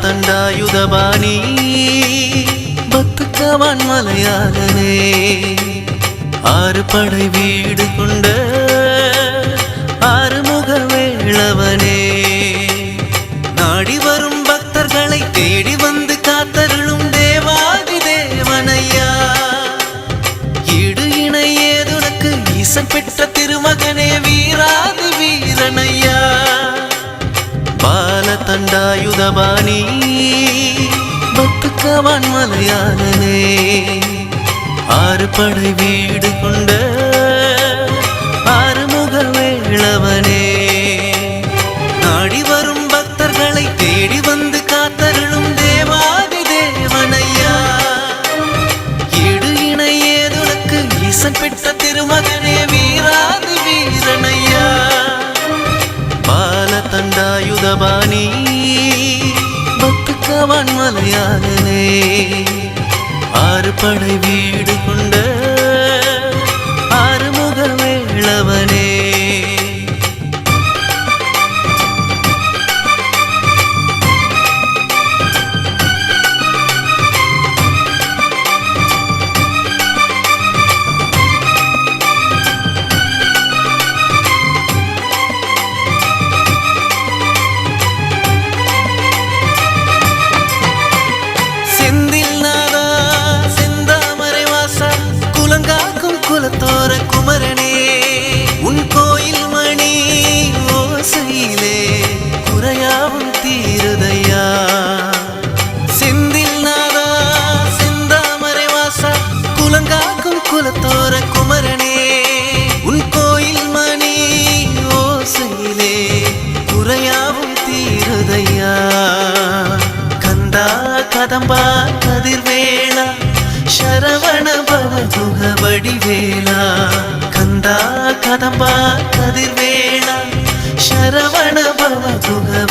தண்டாயுதபாணி பத்துக்கவான் மலையாளனே ஆறு படை வீடு கொண்ட ஆறுமுக வேளவனே நாடி வரும் பக்தர்களை தேடி வந்து காத்தருளும் தேவாதி தேவனையா ஈடு இணை ஏதுனக்கு ஈசன் பெற்ற திருமகனே வீராதி வீரனையா பால தண்டாயுதபாணி பத்துக்கவான் மலையாளனே ஆறு படை வீடு கொண்ட ஆறுமுக வேளவனே நாடி வரும் பக்தர்களை தேடி வந்து காத்தருளும் தேவாதி தேவனையா ஈடு இணை ஏதுனக்கு ஈசன் பெற்ற திருமகனே வீராதி வீரனையா பால தண்டாயுதபாணி பத்துக்கவான் மலையாளனே ஆறு படை வீடு கொண்ட ஆறுமுக வேளவனே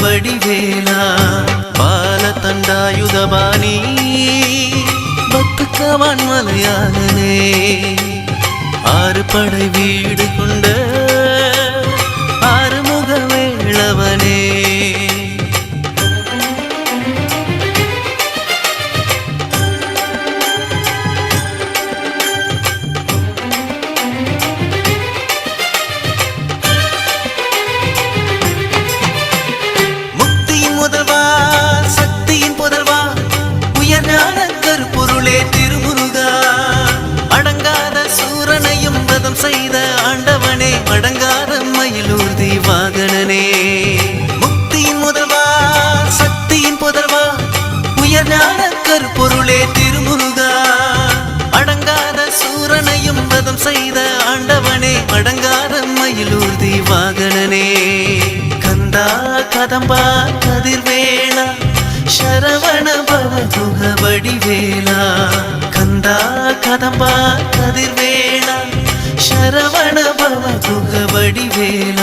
வடிவேலா பால தண்டாயுதபாணி பத்துக்கவான் மலையாளனே ஆறு படை வீடு கொண்ட ஆறுமுக வேளவனே திருமுருகா அடங்காத சூரனையும் வதம் செய்த ஆண்டவனே அடங்காத மயிலூர்தி வாகனனே முக்தியின் முதல்வா சக்தியின் புதல்வா உயர்ஞான கருப்பொருளே திருமுருகா அடங்காத சூரனையும் வதம் செய்த ஆண்டவனே அடங்காத மயிலூர்தி வாகனனே கந்தா கதம்பா கதிர்வேளா ಶರವಣ ಭವಗುಹ ವಡಿವೇಲ ಕಂದ ಕದಂಬ ಕದಿರ್ವೇಳ ಶರವಣ ಭವಗುಹ ವಡಿವೇಲ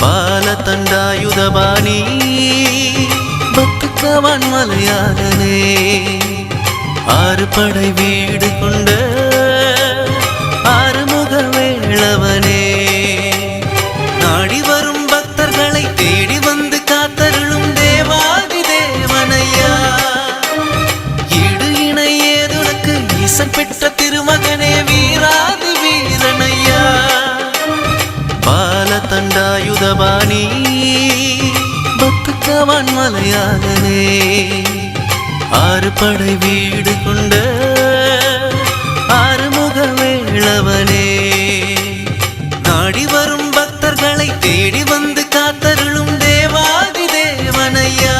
ಬಾಲ ತಂಡಾಯುಧபாணி பத்துக்கவான் மலையாளனே ஆறு படை வீடு கொண்ட ஆறுமுக வேளவனே நாடி வரும் பக்தர்களை தேடி வந்து காத்தருளும் தேவாதி தேவனையா ஈடு இணை ஏதுனக்கு ஈசன் பெற்ற திருமகனே வீராதி வீரனையா பால தண்டாயுதபாணி பத்துக்கவான் மலையாளனே ஆறு படை வீடு கொண்ட ஆறுமுக வேளவனே நாடி வரும் பக்தர்களை தேடி வந்து காத்தருளும் தேவாதி தேவனையா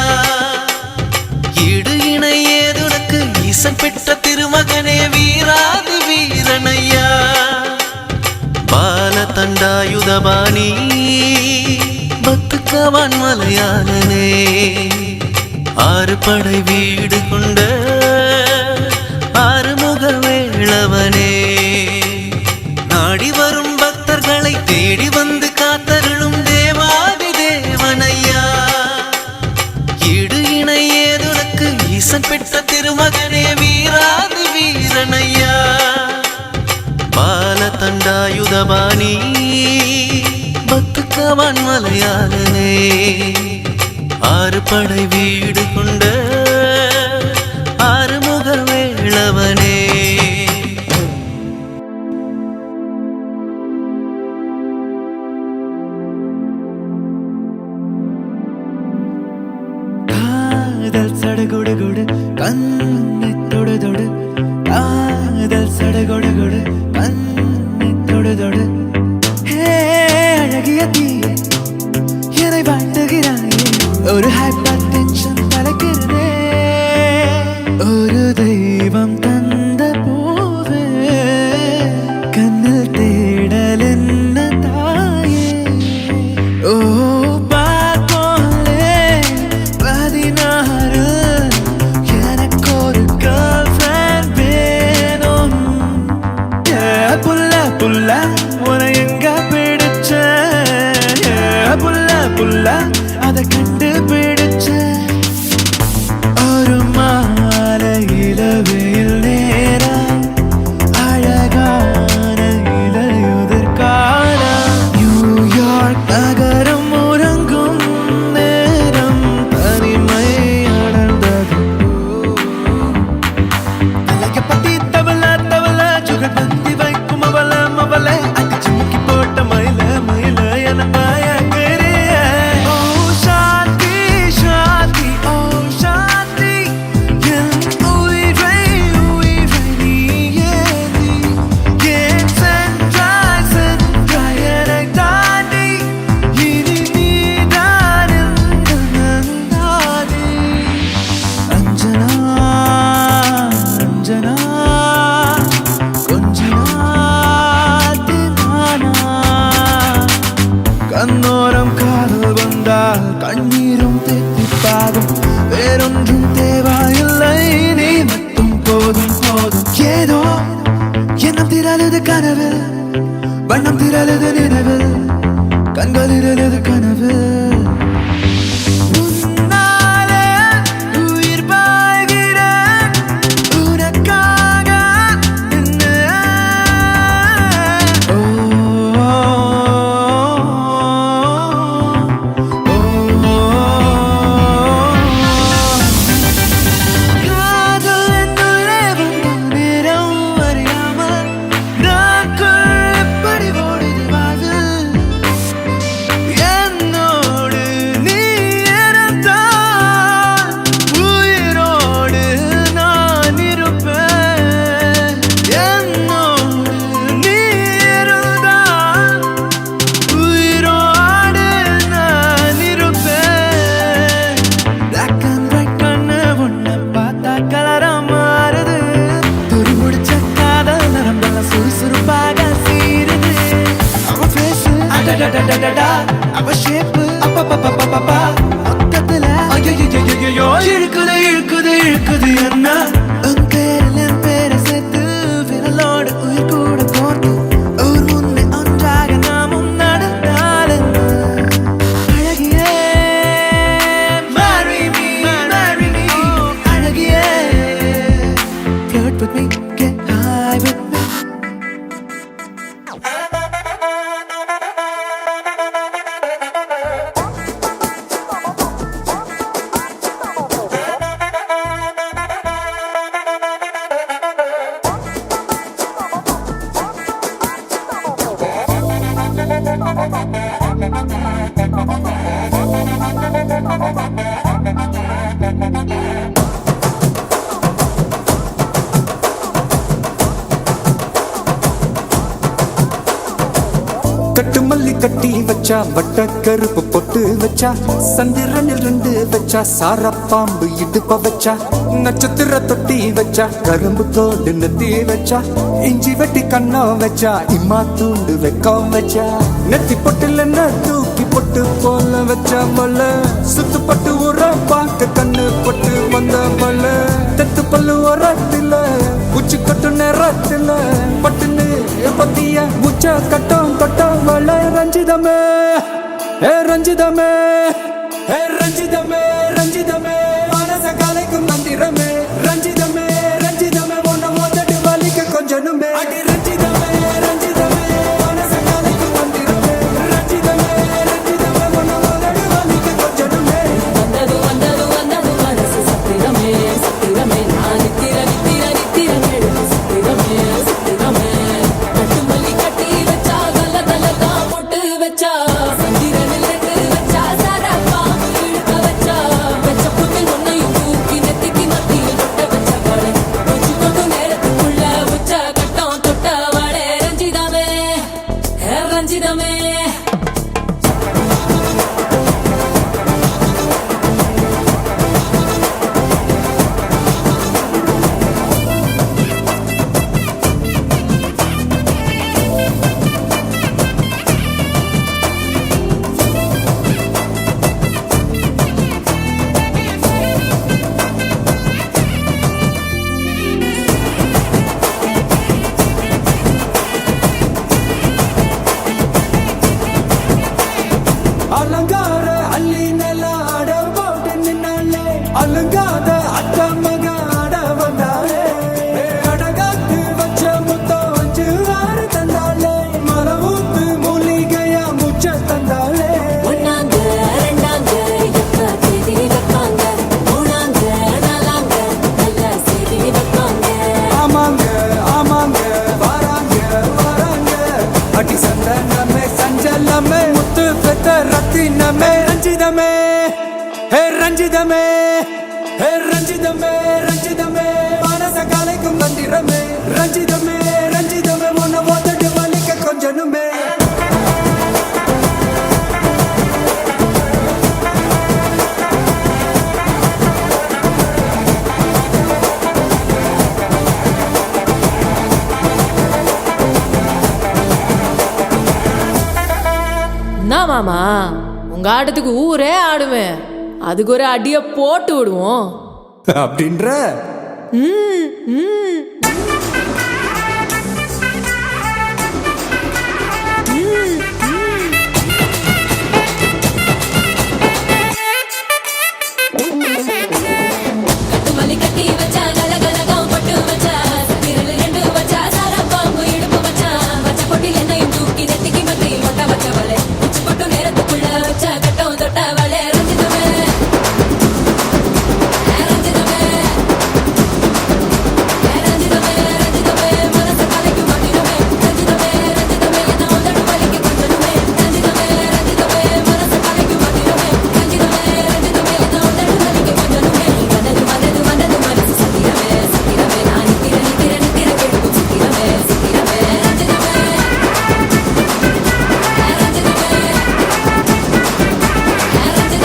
ஈடு இணை ஏதுனக்கு ஈசன் பெற்ற திருமகனே வீராதி வீரனையா பால தண்டாயுதபாணி பத்துக்கவான் மலையாளனே ஆறு படை வீடு கொண்ட ஆறுமுக வேளவனே நாடி வரும் பக்தர்களை தேடி வந்து காத்தருளும் தேவாதி தேவனையா ஈடு இணை ஏதுனக்கு ஈசன் பெற்ற திருமகனே வீராதி வீரனையா பால தண்டாயுதபாணி பத்துக்கவான் மலையாளனே ஆறு படை வீடு கொண்ட ஆறுமுக வேளவனே காதல் சடகுடுகுடு கண்ணை தொடு தொடு காதல் சடகுடுகுடு கண்ணை தொடு தொடு ஹே அழகிய தீயே என்னை வாழ்த்துகிறாயே ஒரு ஹைப்பர் டென்ஷன் தலைக்கிறதே ஒரு தெய்வம் தந்த பூவே கண்ணில் தேடல் என்ன தாயே ஓ பார்ப்போலே 16 எனக்கு ஒரு கேர்ள் ஃப்ரெண்ட் வேணும் புல்ல புல்ல உன எங்க பிடிச்ச புல்ல புல்ல அதை கண்டுபிடிச்ச ஒரு மாலையில வெயில் நேரம் அழகான இலையுதிர் காலம் நியூயார்க் நகரம் உறங்கும் நேரம் தனிமை அடர்ந்தது தலையப்பட்டி தவள தவள சுகர் பந்தி வைக்கும் அவள அவள அங்கு சிமுக்கி போட்ட மயில மயில என கண்ணோரம் காதல் வந்தால் கண்ணீரும் தெத்திப்பாகும் வேறொன்றும் தேவையில்லை நீ மட்டும் போதும் போதும் ஏதோ எண்ணம் திரளுது கனவில் வண்ணம் திரளுது நினைவில் கண்களிரழுது கனவில் அவ ஷேப்பு அப்பப்பப்பப்பப்பா மொத்தத்துல ஐயோ இழுக்குது இழுக்குது இழுக்குது என்ன உன் பேரில் என் பேரை சேர்த்து விரலோடு உயிர் கூட கோர்த்து ஒரு முன்னே ஒன்றாக நாமும் நடந்தாலும் அழகியே marry me அழகியே flirt with me get high with me கட்டு மல்லி கட்டி வச்சா வட்ட கருப்பு பொட்டு வச்சா சந்திரனில் 2 வச்சா சார பாம்பு இடுப்ப வச்சா நட்சத்திர தொட்டி வச்சா கரும்பு தோடு நெத்தி வச்சா இஞ்சி வெட்டி கண்ணம் வச்சா இம்மா தூண்டு வெக்கம் வச்சா நெத்தி பொட்டுல தூக்கி பொட்டு போல வச்சா மல்ல சுத்து பட்டு உர பார்க்க கண்ணு பொட்டு வந்த மல்ல தெத்து பல்லு உரத்துல உச்சி கட்டு நேரத்துல பட்டுன்னு பத்திய முச்ச கட்டம் கட்டம் மல்ல ரஞ்சிதமே ஏ ரஞ்சிதமே ஏ ரஞ்சிதமே ரஞ்சிதமே மனச கலைக்கும் மந்திரமே ரஞ்சிதமே ரஞ்சிதமே உன்னை மோதட்டு வலிக்க கொஞ்சனுமே அடி ரஞ்சிதமே ரஞ்சிதமே மனச கலைக்கும் மந்திரமே ரஞ்சிதமே ரஞ்சிதமே உன்னை மோதட்டு வலிக்க கொஞ்சனுமே வந்தது வந்தது வந்தது மனசு சத்திரமே சத்திரமே நான் நித்திர நித்திர நித்திர எழுது சத்திரமே சத்திரமே கட்டு மல்லி கட்டி வச்சா கல்ல கல்ல தான் போட்டு வச்சா சந்திரனில் 2 வச்சா சார பாம்பு இழுக்க வச்சா வச்ச புட்டில் ஒன்னையும் தூக்கி நெத்திக்கு மத்தியில் தொட்ட வச்ச வாழை உச்சி கொண்டு நேரத்துக்குள்ள உச்ச கட்டம் தொட்ட வாழை ரஞ்சிதமே ரஞ்சிதமே அலங்கார அள்ளி நில ஆட போட்டு நின்னாலே அலங்காத அத்த மக ஆட வந்தாலே அடகாத்து வச்ச முத்தம் 5 6 தந்தாலே மலவூத்து மூலிகையா முச்ச தந்தாலே ஒன்னாங்க ரெண்டாங்க எப்ப தேதி வைப்பாங்க மூணாங்க நாலாங்க நல்ல செய்தி வைப்பாங்க ஆமாங்க ஆமாங்க வராங்க வராங்க அடி சந்தனமே சஞ்சலமே முத்து பெத்த ரத்தினமே ரஞ்சிதமே ஹே ரஞ்சிதமே ஹே ரஞ்சிதமே ரஞ்சிதமே மனச கலைக்கும் மந்திரமே ரஞ்சிதமே ரஞ்சிதமே உன்னை ஓதட்டு வலிக்க கொஞ்சனுமே என்ன மாமா உங்க ஆட்டத்துக்கு ஊரே ஆடுமே அதுக்கு ஒரு அடிய போட்டு விடுவோம் அப்படின்ற ம், ம். கட்டுமல்லி கட்டி வச்சா கலகலகம் பொட்டு வச்சா சத்திரனில் 2 வச்சா சார பாம்பு இடுப்பு வச்சா வச்ச பொட்டில் என்னையும் தூக்கி நெத்திக்கு மத்தியில் ஒட்ட வச்ச வலை உச்சி பொட்டு நேரத்துக்குள்ள வச்ச கட்டம் தொட்ட வலை ரஞ்சிதமே ரஞ்சிதமே ரஞ்சிதமே ரஞ்சிதமே மனச கலைக்கும் மந்திரமே ரஞ்சிதமே ரஞ்சிதமே என்ன உதடு வலிக்க கொஞ்சனுமே ரஞ்சிதமே ரஞ்சிதமே மனச கலைக்கும் மந்திரமே ரஞ்சிதமே ரஞ்சிதமே என்ன உதடு வலிக்க கொஞ்சனுமே வந்தது வந்தது வந்தது மனசு சத்திரமே சத்திரமே நான் நித்திர நித்திர நித்திர கெடுக்கும் சத்திரமே சத்திரமே ரஞ்சிதமே ரஞ்சிதமே ரஞ்சிதமே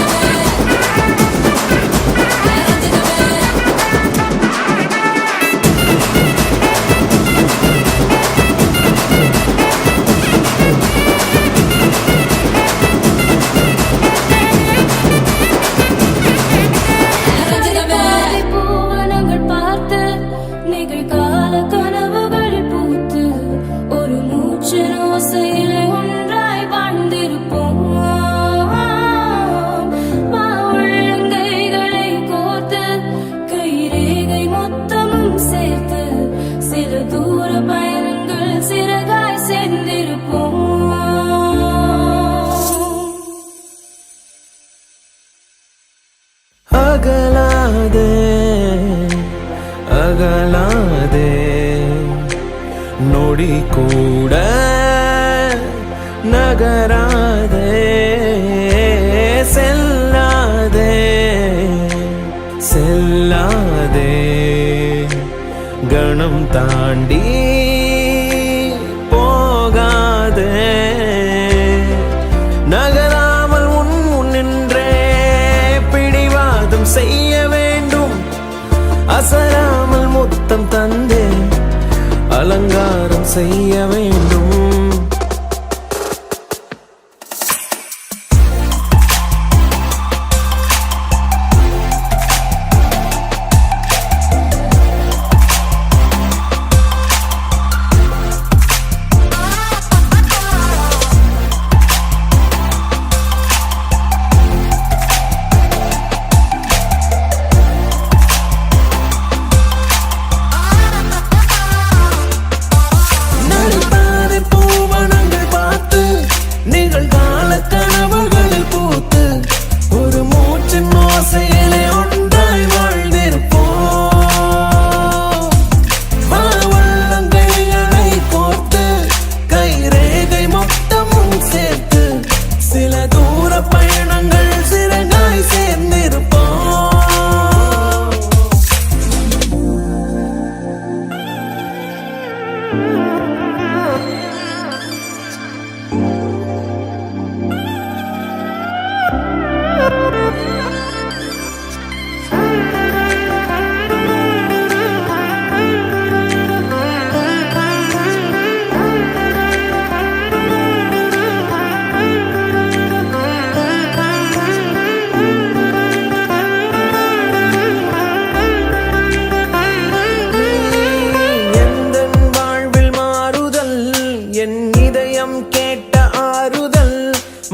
அகலாதே அகலாதே நொடி கூட நகராதே செல்லாதே செல்லாதே கணம் தாண்டி போகாதே நகராமல் உன் முன்னின்றே பிடிவாதம் செய்ய வேண்டும் அசராமல் முத்தம் தந்தே அலங்காரம் செய்ய வேண்டும்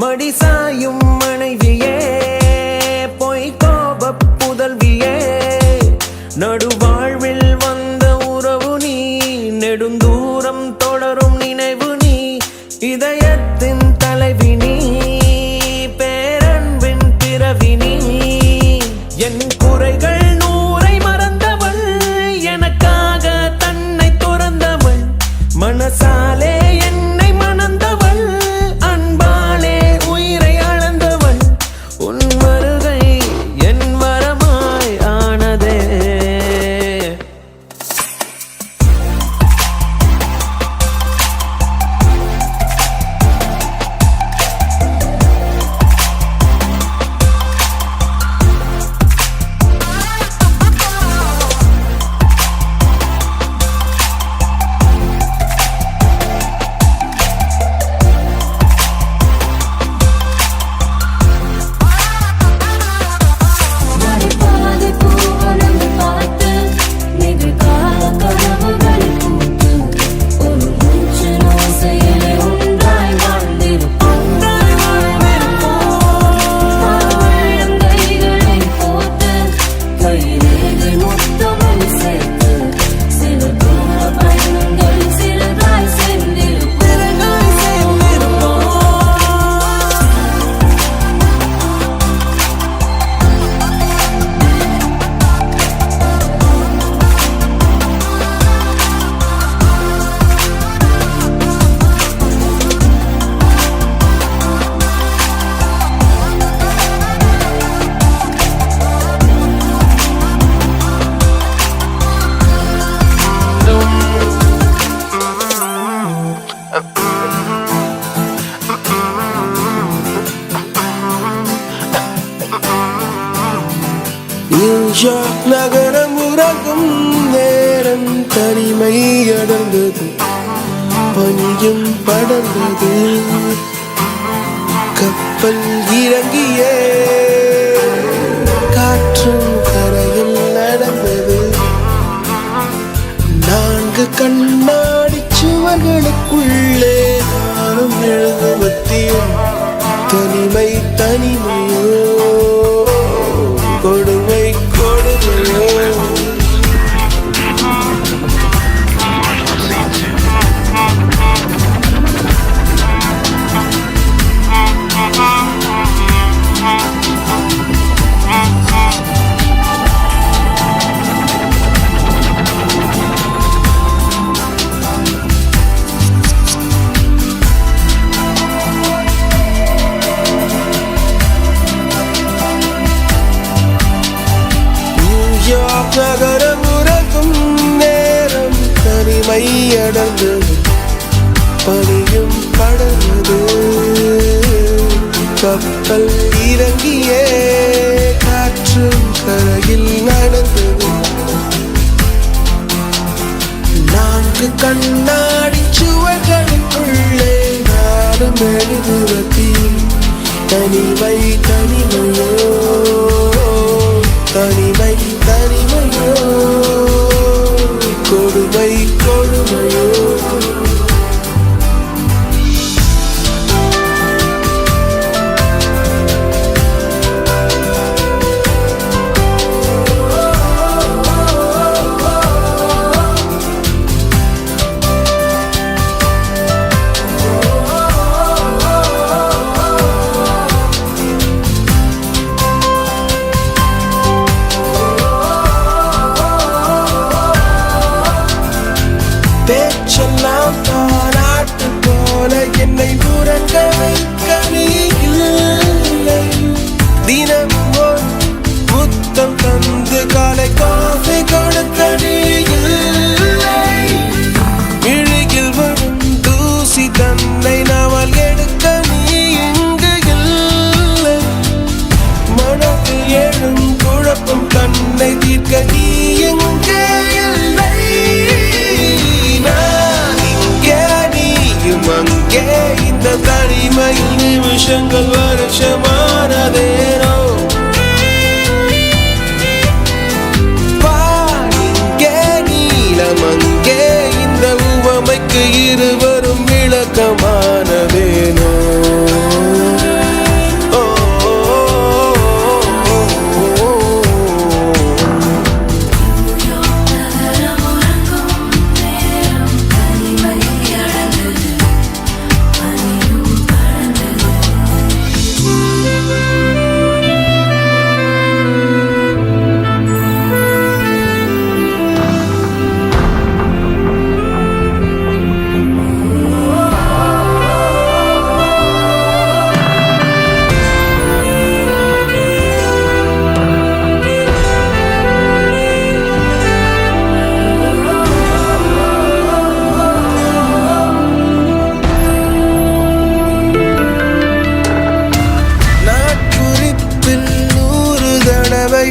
மடிசாயும் மனைவியே பொய் கோப புதல்வியே நடுவாழ்வில் வந்த உறவு நீ நெடுந்தூரம் தொடரும் நினைவு நீ இதயத்தின் தலைவி நீ பேரன்பின் பிறவி நீ என் குறைகள் 100 மறந்தவள் எனக்காக தன்னை துறந்தவள் மனசாலே என்னை மணந்தவள் அன்பாலே உயிரை அளந்தவள் உன் வருகை என் வரமாய் ஆனதே நியூயார்க் நகரம் உறங்கும் நேரம் தனிமை அடர்ந்தது பனியும் படர்ந்தது கப்பல் இறங்கியே காற்றும் கரையில் நடந்தது 4 கண்ணாடி சுவர்களுக்குள்ளே நானும் எழுதுவத்தியும் தனிமை தனிமையோ கொடுமை கொடுமையோ அடர்ந்தது பனியும் படர்ந்தது கப்பல் இறங்கியே காற்றும் கரையில் நடந்தது நான்கு கண்ணாடி சுவர்களுக்குள்ளே நாடும் எழுதுவதி தனிமை தனிமையோ தனிமை தனிமையோ கொடுமை கொடுமையோ பேச்செல்லாம் பாராட்டு போல என்னை உறங்க வைக்க நீ இல்லை தினமும் ஒரு முத்தம் தந்து காலை காஃபி கொடுக்க நீ இல்லை இழுகில் வரும் தூசி தன்னை நாவல் எடுக்க நீ இங்கு இல்லை மனதில் எழும் குழப்பம் தன்னை தீர்க்க நீ எங்கே இல்லை அங்கே இந்த தனிமையில் நிமிஷங்கள் வருஷமானதேனோ பாருங்கே நீளம் அங்கே இந்த உவமைக்கு இருவரும் விளக்கமானதேனோ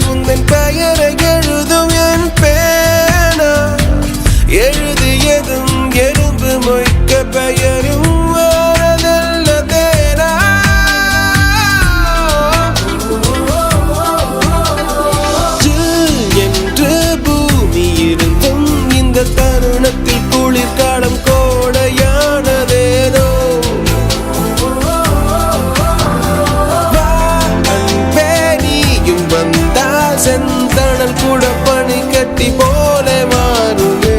உந்தன் பெயரை எழுதும் என் பேனா எழுதியதும் எறும்பு மொய்க்க பெயரும் வரதல்ல தேனா என்று பூமி இருந்தும் இந்த தருணத்தில் குளிர்காலம் கோடையானதேனோ செந்தணல் கூட பனி கட்டி போல மாறுவே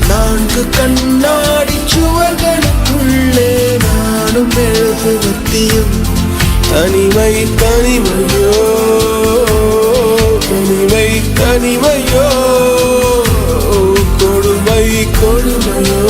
நான்கு கண்ணாடி சுவர்களுக்குள்ளே நானும் எழுதுவத்தியும் தனிமை தனிமையோ தனிமை தனிமையோ கொடுமை கொடுமையோ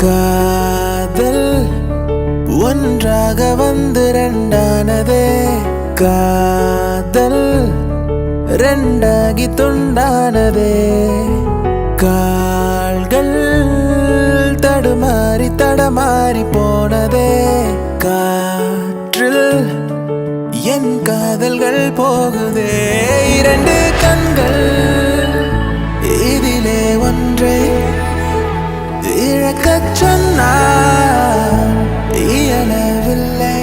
காதல் ஒன்றாக வந்து ரெண்டானதே, காதல் ரெண்டாகி துண்டானதே, கால்கள் தடுமாறி தடமாறி போனதே, காற்றில் என் காதல்கள் போகுதே. இரண்டு கண்கள் இதிலே ஒன்றை இழக்கச் சொன்னால் இயலவில்லை.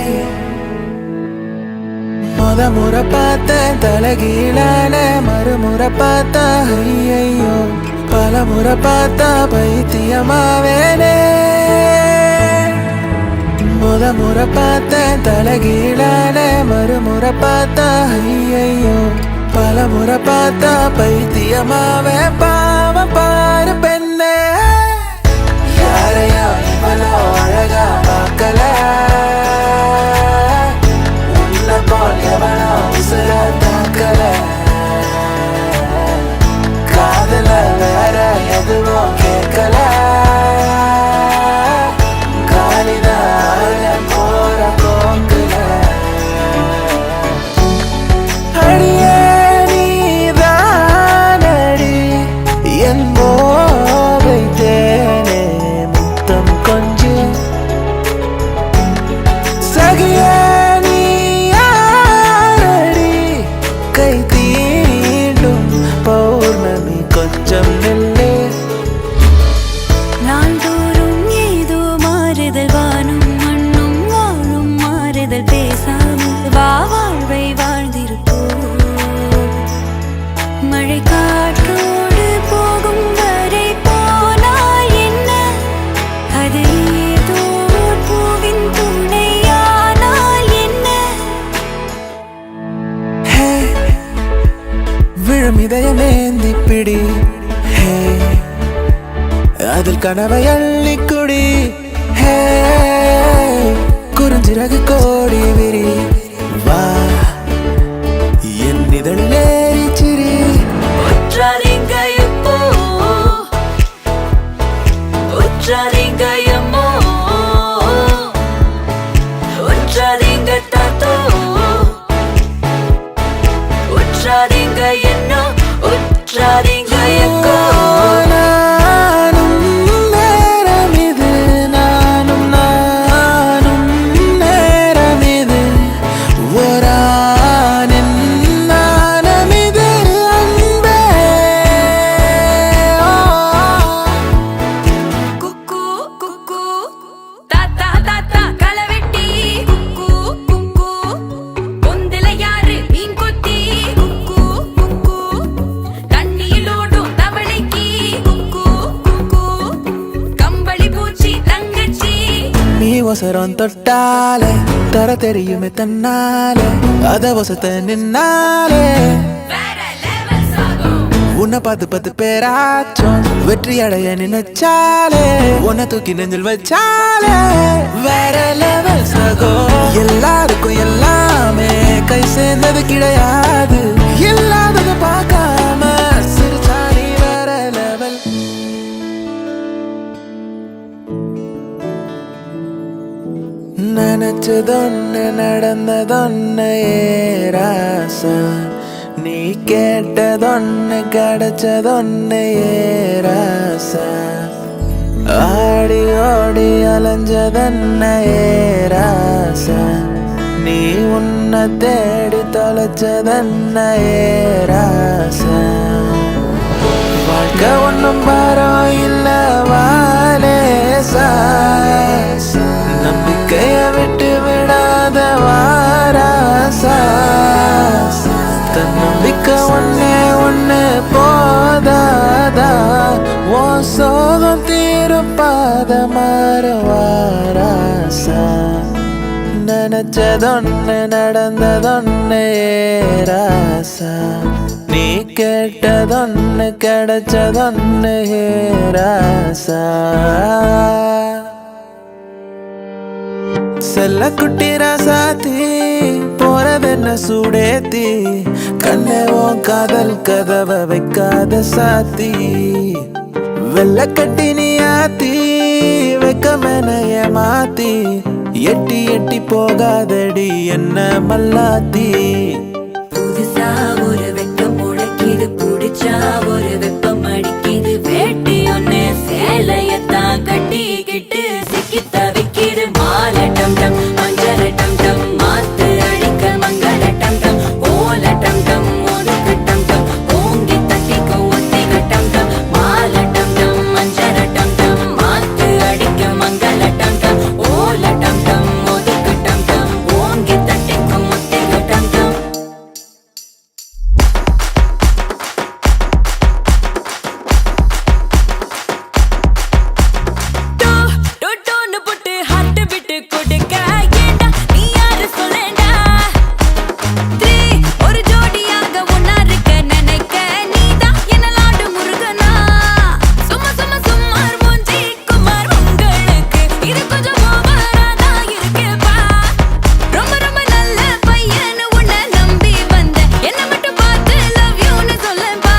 முறை பார்த்த தலகீழான மறுமுறை பார்த்தா ஐயையோ, பல முறை பார்த்தா பைத்தியமாவேனே. முறை பார்த்த தலகீழான மறுமுறை பார்த்தா ஐயையோ, பல முறை பார்த்தா பைத்தியமாவே. பாவம் பாரு பெண்ணே, யாரையோ இவளோ அழகா பார்க்கல, உன்னை போல் எவனோ உசுர தாக்கல, காதல வேற எதுவும் கேட்கல, காலிதான் போற போக்குல. அடியே நீதானடி என் போதை தேனே, முத்தம் கொஞ்சம் சகிய நீ யாரடி, கை தீண்டும் பௌர்ணமி கொஞ்சம் நில்லே. நாள்தோறும் ஏதோ மாறுதல், வானும் மண்ணும் வாழும் மாறுதல், பேசாமல் வா வாழ்வை வாழ்ந்திருப்போம். மழை காற்றோடு போகும் வரை போனால் என்ன, அது ஏதோ ஓர் பூவின் துணையானால் என்ன. ஹே, விழும் இதயமேந்தி பிடி, ஹே, அதில் கனவை அள்ளிக்குடி, ஹே, குறுஞ்சிறகு கோடி விரி, வா என் இதழில் ஏறி சிரி. உற்றாதீங்க இப்போ, உற்றாதீங்க எம்மோ, உற்றாதீங்க தாத்தோ, உற்றாதீங்க என்னோ, உற்றாதீங்க எக்கோ. நானும் நேரம் இது, நானும் நேரம் இது, ஓரானின் நாணம் இது அன்பே. குக்கு குக்கு தாத்தா தாத்தா களவெட்டி, குக்கு குக்கு பொந்தில யாரு மீன் கொத்தி, குக்கு குக்கு தண்ணியிலோடும் தவளைக்கு, குக்கு குக்கு கம்பளி பூச்சி தங்கச்சி. நீ ஒசரம் தொட்டாலே தர தெரியுமே தன்னாலே, அத ஒசத்த நின்னாலே, வேற லெவல் சாகும். உன்னை பார்த்து 10 பேராச்சும் வெற்றி அடைய நினைச்சாலே, உன்னை தூக்கி நெஞ்சில் வச்சாலே, வேற லெவல் சகோ. எல்லாருக்கும் எல்லாமே கை சேர்ந்தது கிடையாது, இல்லாதது பார்க்காம சிரிச்சானி வேற லெவல். நினைச்சதொன்னு நடந்ததொன்னு ஏராசா, நீ கேட்டதொன்னு கிடைச்சதொன்னு ஏராசா, ஆடி ஓடி அலைஞ்சதென்ன ஏராசா, நீ உன்னை தேடி தொலைச்சதென்ன ஏராசா. வாழ்க்கை ஒன்னும் பாரம் இல்ல வாலேசா, நம்பிக்கைய விட்டு விடாத வாராசா, தன்னம்பிக்கை ஒன்னே ஒன்னு போதாதா, ஓ சோகம் தீருப்பாத மாறு வாராசா. நினைச்சதொன்னு நடந்ததொன்னு ஏராசா, நீ கேட்டதொன்னு கிடைச்சதொன்னு ஏராசா. செல்ல குட்டி ராசாத்தி போறதென்ன சூடேத்தி, கண்ணே உன் காதல் கதவை வைக்காத சாத்தி, வெள்ள கட்டி நீ ஆத்தி வைக்க மாத்தி எட்டி எட்டி போகாதடி என்ன மல்லாத்தி புதுசா ஒரு வெக்கம் முளைக்கிது புடிச்சா ஒரு வெப்பம் அடிக்கிது வேட்டி ஒண்ணு சேலையத்தான் கட்டிக்கிட்டு சிக்கி தவிக்கிது மாலை டம் டம் மஞ்சள் டம் டம் மாத்து அடிக்க மங்கள டம் டம் ஓல டம் டம் ஒதுக்கு டம் டம் ஓங்கி தட்டிக்கும் ஒத்திக டம் டம் மாலை டம் டம் மஞ்சள் டம் டம் மாத்து அடிக்க மங்கள டம் டம் ஓல டம் டம் ஒதுக்கு டம் டம் ஓங்கி தட்டிக்கும் ஒத்திக டம் டம் டோன்னு போட்டு ஹார்ட் விட்டு கொடுக்க ஏண்டா நீ யாரு சொல்லேண்டா 3 ஒரு ஜோடியாக ஒன்னா இருக்க நினைக்க நீதான் என்ன லாடு முருகனா சும்மார் மூஞ்சி குமார் உங்களுக்கு இது கொஞ்சம் ஓவராதா இருக்கேப்பா ரொம்ப நல்ல பையன் உன்னை நம்பி வந்த என்ன மட்டும் பார்த்து லவ் யூன்னு சொல்லேன்பா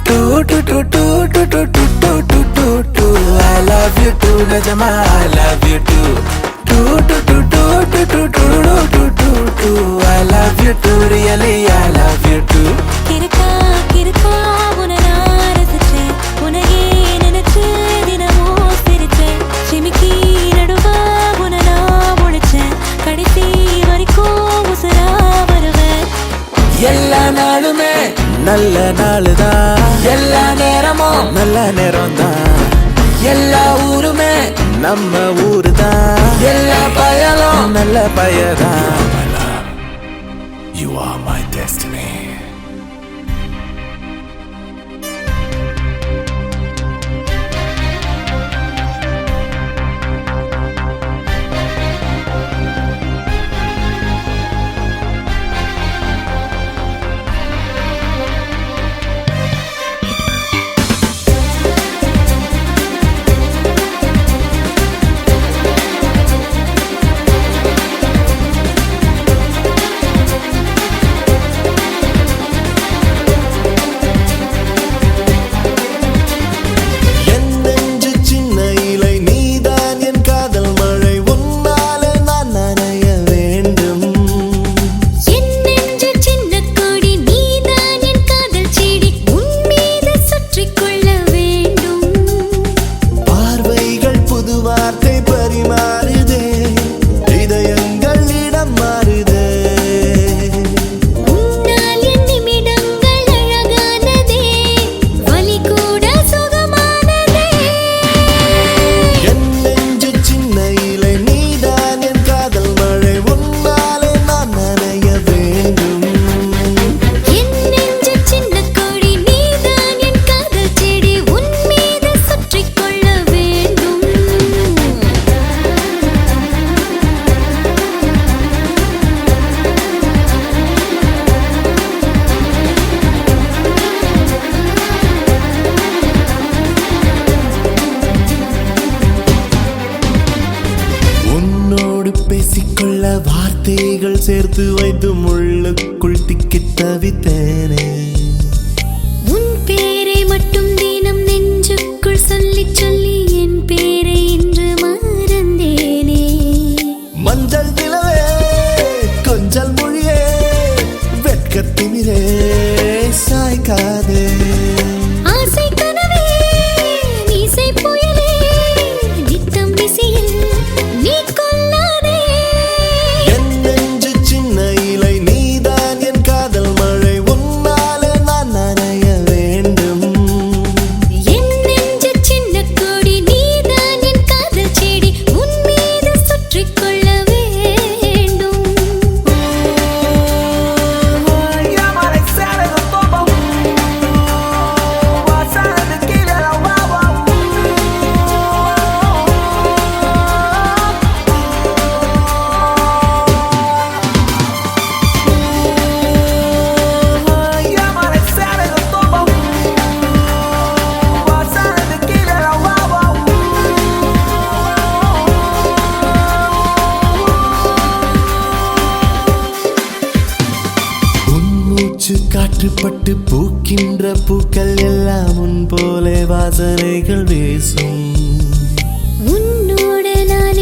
too too too too too too too too too too too I love you too நிஜமா I love you too too too too too too too too too too too I love you too really I love you too கிறுக்கா உன்னை நான் ரசிச்சேன் உன்னையே நினைச்சு தினமும் சிரிச்சேன் சிமிக்கி நடுவா உன்னை நான் முழிச்சேன் கடைசி வரைக்கும் உசுரா வருவேன் எல்லா நாளுமே நல்ல நாளுதான் எல்லா நேரமும் நல்ல நேரம்தான் எல்லா ஊருமே நம்ம ஊருதான் எல்லா பயலும் நல்ல பயதான் You are my destiny என் நெஞ்சு சின்ன இலை நீதான் என் காதல் மழை உன்னாலே நான் நனைய வேண்டும் என் நெஞ்சு சின்ன கொடி நீதான் என் காதல் செடி உன் மீது சுற்றிக் கொள்ள வேண்டும் பார்வைகள் புது வார்த்தை பரிமாறுதே இதயங்கள் இடம் மாறுதே உன்னால் என் நிமிடங்கள் அழகானதே வலி கூட சுகமானதே என் நெஞ்சு சின்ன இலை நீதான் என் காதல் மழை உன்னாலே நான் நனைய வேண்டும் என் நெஞ்சு சின்ன கொடி நீதான் என் காதல் செடி உன் மீது சுற்றிக் கொள்ள வேண்டும் உன்னோடு பேசிக்கொள்ள வார்த்தைகள் சேர்த்து வைத்து முள்ளுக்குள் திக்கித் தவித்தேனே உன் பேரை மட்டும் தினம் நெஞ்சுக்குள் சொல்லி சொல்லி என் பேரை இன்று மறந்தேனே மஞ்சள் நிலவே கொஞ்சல் மொழியே வெட்கத்திமிரே சாய்க்காதே ஆசை கனவே நீசை புயலே நித்தம் விசியில் நீ கொல்லாதே என் நெஞ்சு சின்ன இலை நீதான் என் காதல் மழை உன்னாலே நான் நனைய வேண்டும் என் நெஞ்சு சின்ன கொடி நீதான் என் காதல் செடி உன் மீது சுற்றிக் கொள்ள வேண்டும் காற்றுப்பட்டு பூக்கின்ற பூக்கள் எல்லாம் முன் போலே வாசனைகள் வீசும் உன்னோடு நான்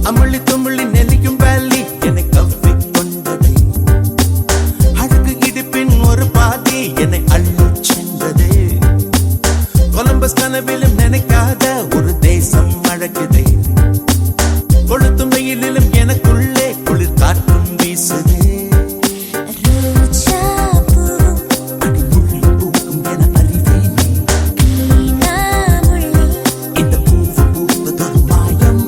அமுள்ளி துமுள்ளி நெல்லிக்கும் வேலி என்னை கவ்விக் கொண்டது. அழகு இடுப்பின் ஒரு பாதி என்னை அள்ளிச் சென்றது. கொலம்பஸ் கனவிலும் நினைக்காத ஒரு தேசம் அழகுதே. கொளுத்தும் வெயிலிலும் எனக்குள்ளே குளிர் காற்றும் வீசுது. அடிமுள்ளி பூக்கும் என அறிவேனே. இந்த பூவு பூப்பதொரு மாயம்.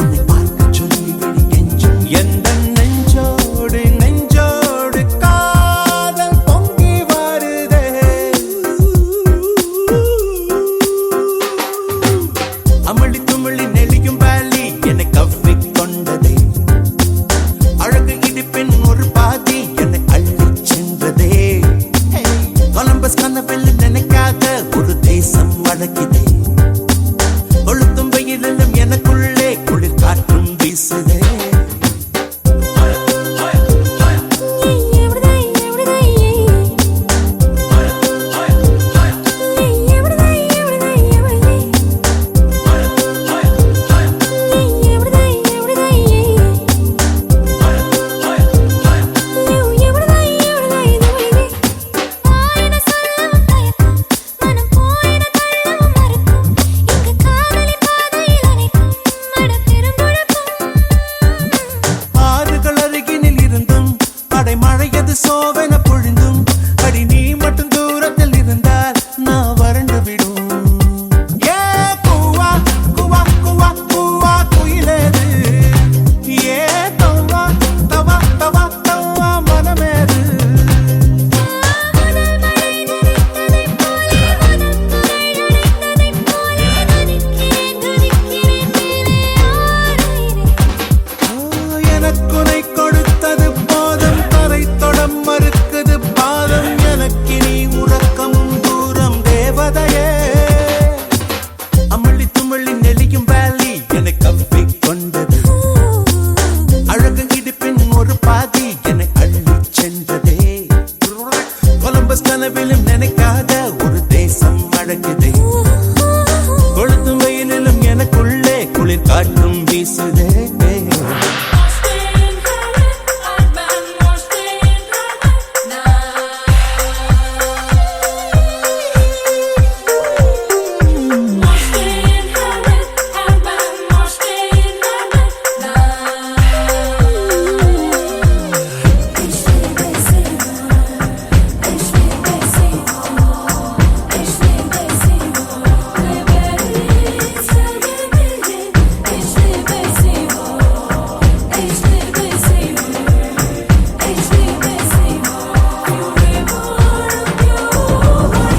உன்னை பார்க்கச் சொல்லி விழி கெஞ்சும். எந்தன் நெஞ்சோடு நெஞ்சோடு காதல் பொங்கி வருதே. அமுள்ளி துமுள்ளி நெளியும் வேலி என்னை கவ்விக் கொண்டதே. அழகு இடுப்பின் ஒரு பாதி என்னை அள்ளிச் சென்றதே. கொலம்பஸ் கனவில் நினைக்காத ஒரு தேசம் அழகிதே. கொளுத்தும் வெயிலிலும் எனக்குள்ளே குளிர் காற்றும் வீசுதே. ஆறுகள் அருகினில் இருந்தும் அடை மழையது சோவென பொழிந்தும் அடி நீ மட்டும் தூரத்தில் இருந்தால் நான் வறண்டு விடும். ஏ கூவா கூவா கூவா கூவா குயிலேது. ஏ தவா தவா தவா தவா மனமேது. எனக்குனை கொடுத்தது போதும் தரை தொடம் மறுக்குது பாதம். எனக்கு நீ உறக்கமும் தூரம் தேவதையே. அமுள்ளி துமுள்ளி நெளியும் வேலி என்னை கவ்விக் கொண்டது. அழகு இடுப்பின் ஒரு பாதி என்னை அள்ளிச் சென்றதே. கொலம்பஸ் கனவிலும் நினைக்காத ஒரு தேசம் அழகுதே. கொளுத்தும் வெயிலிலும் எனக்குள்ளே குளிர் காற்றும் வீசுதே.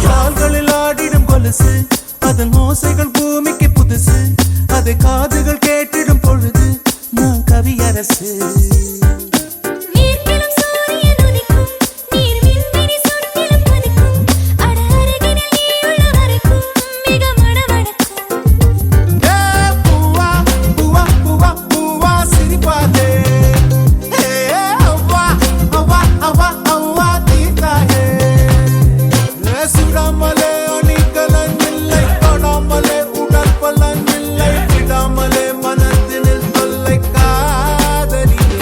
கால்களில் ஆடிடும் கொலுசு அதன் ஓசைகள் பூமிக்கு புதுசு. அதை காதுகள் கேட்டிடும் பொழுது நான் கவியரசு. ஏ பூவா பூவா பூவா பூவா சிரிப்பாதே. ஏ அவ்வா அவ்வா அவ்வா அவ்வா தீர்த்தாயே. சுடாமலே அணிகலன் இல்லை தொடாமலே உடற்பலன் இல்லை விடாமலே மனத்தினில் தொல்லை காதலியே.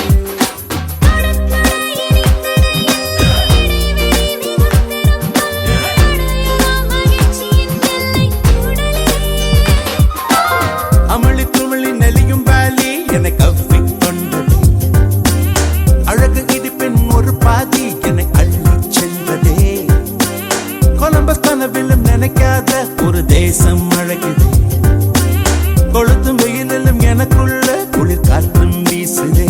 அமுள்ளி துமுள்ளி நெளியும் வேலி என்னை கவ்விக் கொண்டது. அழகு இடுப்பின் ஒரு பாதி என்னை அள்ளிச் சென்றதே. கொலம்பஸ் கனவிலும் நினைக்காத ஒரு தேசம் அழகுதே. கொளுத்தும் வெயிலிலும் எனக்குள்ள குளிர் காற்றும் வீசுதே.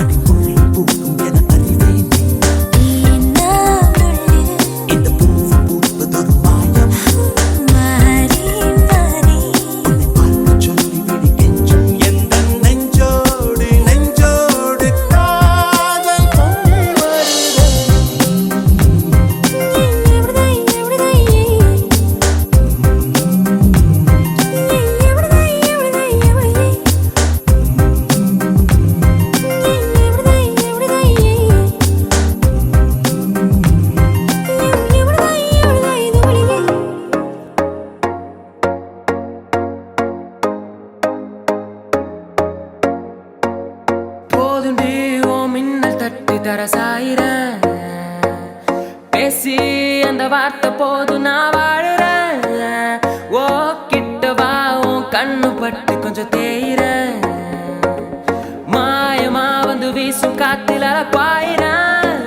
அடிமுள்ளி பூக்கும் என அறிவேனே. இந்த பூவு பூப்பதொரு மாயம். அந்த வார்த்தை போது நான் வாழுறேன். ஓ கிட்ட வா உன் கண்ணு பட்டு கொஞ்சம் தேயிறேன். மாயமா வந்து வீசும் காத்தில பாயிறேன்.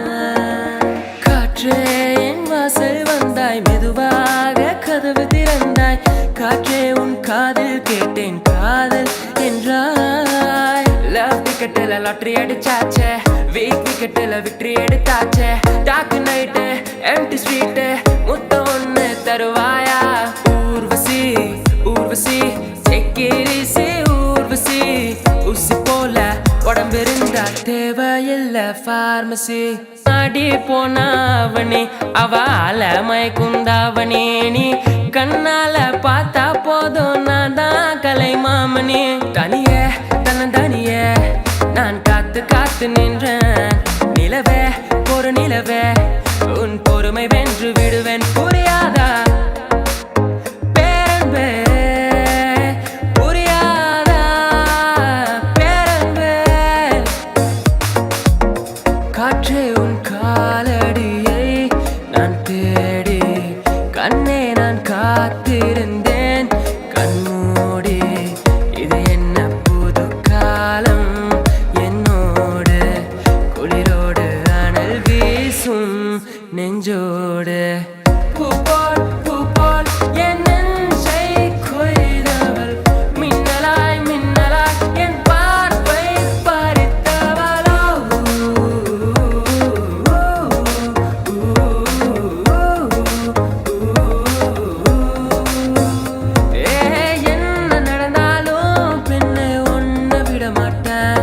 காற்றே என் வாசல் வந்தாய், மெதுவாக கதவு திறந்தாய். காற்றே உன் காதில் கேட்டேன் காதல் என்றாய். லவ் டிக்கெட்டில் லாட்டரி அடிச்சாச்சே, வீக் விக்கெட்டில் விக்டரி எடுத்தாச்சே. டாக்கு நைட்டு எம்டி ஸ்ட்ரீட்டு முத்த ஒன்று தருவாயா? ஊர்வசி ஊர்வசி செக்கிரிசி ஊர்வசி. ஊசி போல உடம்பு இருந்தா தேவையில்ல பார்மசி. அடி போனாவணி அவள மயக்குந்தாவணி. நீ கண்ணால பார்த்தா போதும் நான் தான் கலை மாமணி. தனியே தனியே நான் காத்து காத்து நின்றேன். நிலவே ஒரு நிலவே உன் பொறுமை வென்று விடுவேன். புரியாதா பேரன்பே, புரியாதா பேரன்பே. காற்றே உன் காலடியை நான் தேடி, கண்ணே நான் காத்திருந்தேன் கண்மூடி. இது என்ன புது காலம் என்னோடு, குளிரோடு அனல் வீசும் நெஞ்சோடு. பூ போல் என் நெஞ்சை கொய்தவள், மின்னலாய் மின்னலாய் என் பார்வை பறித்தவளோ. என்ன நடந்தாலும் பெண்ணை ஒன்ன விட மாட்டேன்.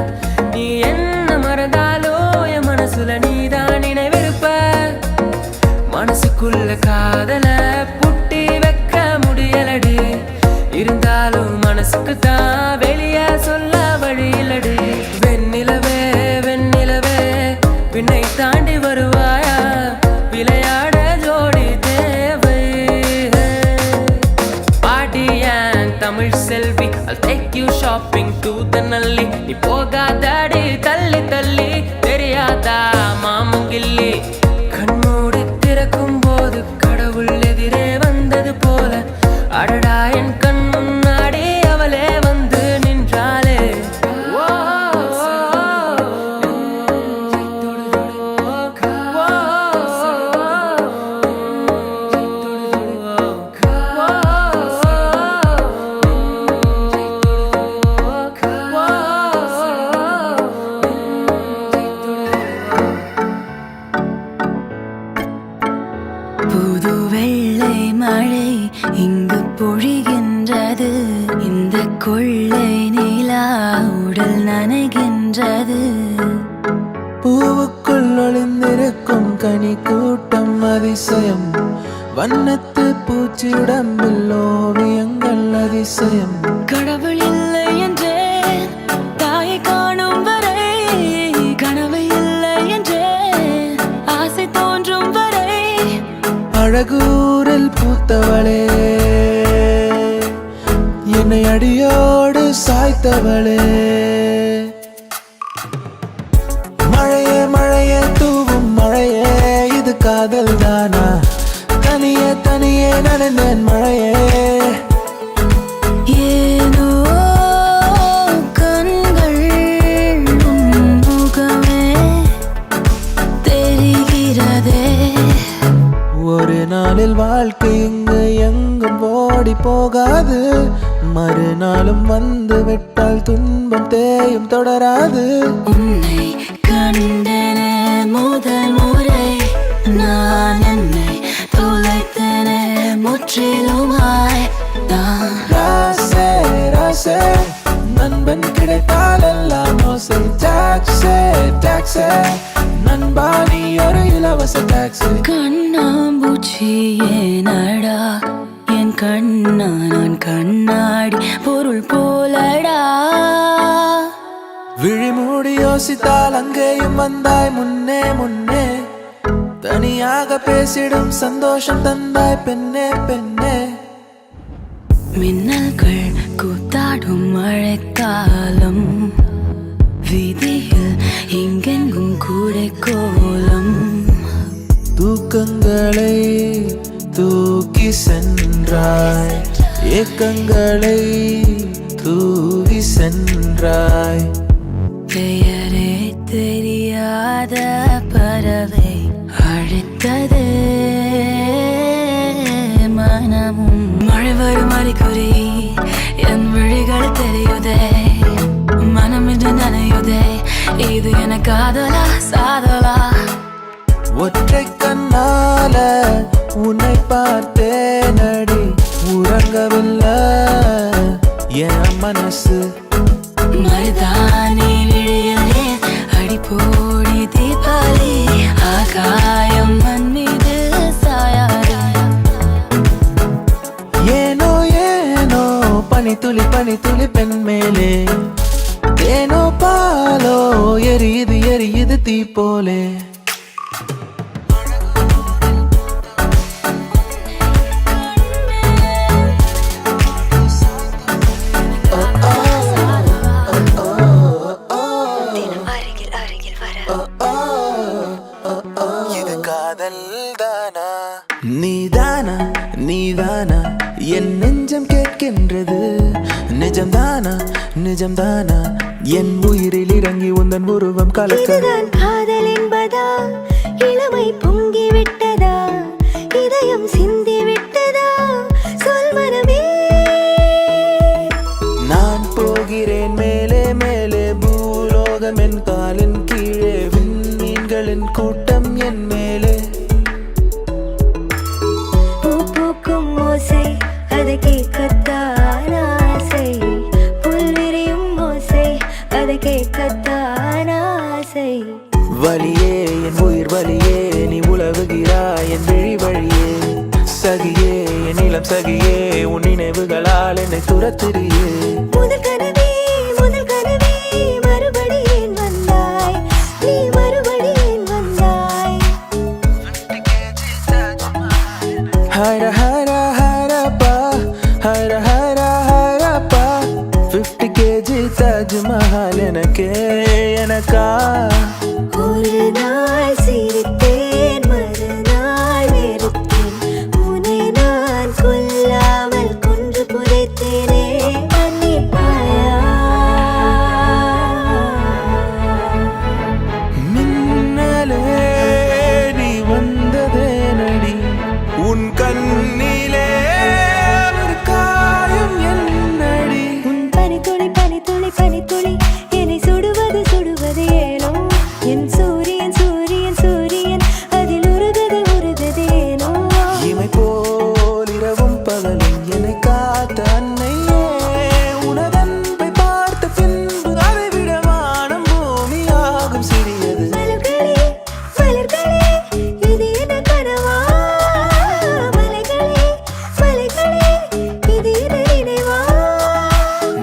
நீ என்ன மறந்தாலும் என் மனசுல நீதான் நினைவிருப்ப. மனசுக்குள்ள காதல புட்டி வைக்க முடியலடி. இருந்தாலும் மனசுக்கு தான் வெளிய சொல்ல வழியிலடி. வெண்ணிலவே வெண்ணிலவே பின்னை தாண்டி வருவாயா? விளையாட ஜோடி தேவை. பாடியன் தமிழ் செல்வி, I'll take you shopping to the நல்லி. நீ போகாதடி தள்ளி தள்ளி, தெரியாதா மாமங்கில்லி. கண்மூடி திறக்கும் போது கடவுள் எதிரே வந்தது போல, அடடா என் கண் முன்னாடி அவளே வந்து நின்றாளே. ஓ, புது வெள்ளை மழை இங்கு பொழிகின்றது. இந்த கொள்ளை நிலா உடல் நனைகின்றது. பூவுக்குள் ஒளிந்திருக்கும் கனி கூட்டம் அதிசயம். வண்ணத்து பூச்சி உடம்பில் ஓவியங்கள் அதிசயம். கடவுள் இல்லை என்றே தாயை காணும் வரை, கனவு இல்லை என்றே ஆசை தோன்றும் வரை. அழகூரில் பூத்தவளே, என்னை அடியோடு சாய்த்தவளே. மழையே மழையே தூவும் மழையே, இது காதல் தானா? தனியே தனியே நனைந்தேன் மழையே. ஏனோ கண்கள் உன் முகமே தெரிகிறதே. ஒரு நாளில் வாழ்க்கை இங்கு எங்கும் ஓடி போகாது. மறுநாளும் வந்து விட்டால் துன்பம் தேயும் தொடராது. உன்னை கண்டன முதல் முறை நான் என்னை தொலைத்தன முற்றிலுமாய் தான். ராசே ராசே நண்பன் கிடைத்தால் எல்லாம் ஓசை. டாக்ஸே டாக்ஸே நண்பா நீ ஒரு இலவச டாக்ஸி. கண்ணாம்பூச்சி ஏனடா என் கண்ணா, நான் கண்ணாடி பொருள் போலடா. விழிமூடி யோசித்தால் அங்கேயும் வந்தாய் முன்னே முன்னே. தனியாக பேசிடும் சந்தோஷம் தந்தாய் பெண்ணே பெண்ணே. மின்னல்கள் கூத்தாடும் மழைக்காலம், வீதியில் எங்கெங்கும் கூட கோலம். தூக்க தூக்கங்களை தூக்கி சென்றாய், ஏக்கங்களை தூவி சென்றாய். பெயரே தெரியாத பறவை அழைத்தது மனமும். மழை வரும் அறிகுறி என் விழிகள் தெரியுதே, மனம் இன்று நனையுதே, இது என காதலா சாதலா? ஒற்றை கண்ணால உன்னை பார்த்தேனடி, உறங்கவில்லை என் மனசு. மருதானி விழியிலே அடிப்போடி தீபாவளி, ஆகாயம் மண் மீது சாயாது. ஏனோ ஏனோ பனி துளி பெண் மேலே, ஏனோ பாலோ எரியுது எரியுது தீ போலே. இது காதல் தானா? நீதானா நீதானா என் நெஞ்சம் கேட்கின்றது, நிஜம்தானா நிஜம்தானா என் உயிரில் இறங்கி உந்தன் உருவம் கலக்க. இதுதான் காதல் என்பதா, இளமை பொங்கி விட்டதா, இதயம் சிந்தி விட்டதா, சொல் மனமே. நான் போகிறேன் மேலே மேலே, பூலோகம் என் காலின் கீழே, விண்மீன்களின் கூட்டம் என் மேலே. பூ பூக்கும் ஓசை அதை கேட்கத்தான் ஆசை, புல் விரியும் ஓசை அதை கேட்கத்தான் ஆசை. வலியே என் உயிர் வலியே, நீ உலவுகிறாய் என் விழி வழியே. சகியே என் இளம் சகியே, உன் நினைவுகளால் என்னை துரத்துறியே. முதல் கனவே மறுபடி ஏன் வந்தாய், நீ மறுபடி ஏன் வந்தாய்? ஹர ஹர ஹரப்பா, ஹர ஹர ஹரப்பா, 50 kg தாஜ்மஹால் எனக்கே எனக்கா. ஒரு நாள் சிரித்தேன், மறுநாள் வெறுத்தேன், உன்னை நான் கொல்லாமல் கொன்று புதைத்தேனே. மன்னிப்பாயா? மின்னலே நீ வந்ததே நடி, உன் கண்ணிலே ஒரு காயம் என்னடி. உன் பனித்துளி என்னை சுடுவது ஏனோ, என் சூரியன் அதில் உருகுது ஏனோ. இமை போல் இரவும் பகலும் என்னை காத்த அன்னையே, உனதன்பை பார்த்த பின்பு அதை விட வானம் பூமியாகும் சிறியது. மலர்களே இது என்ன கனவா? மலைகளே இது என்ன நினைவா?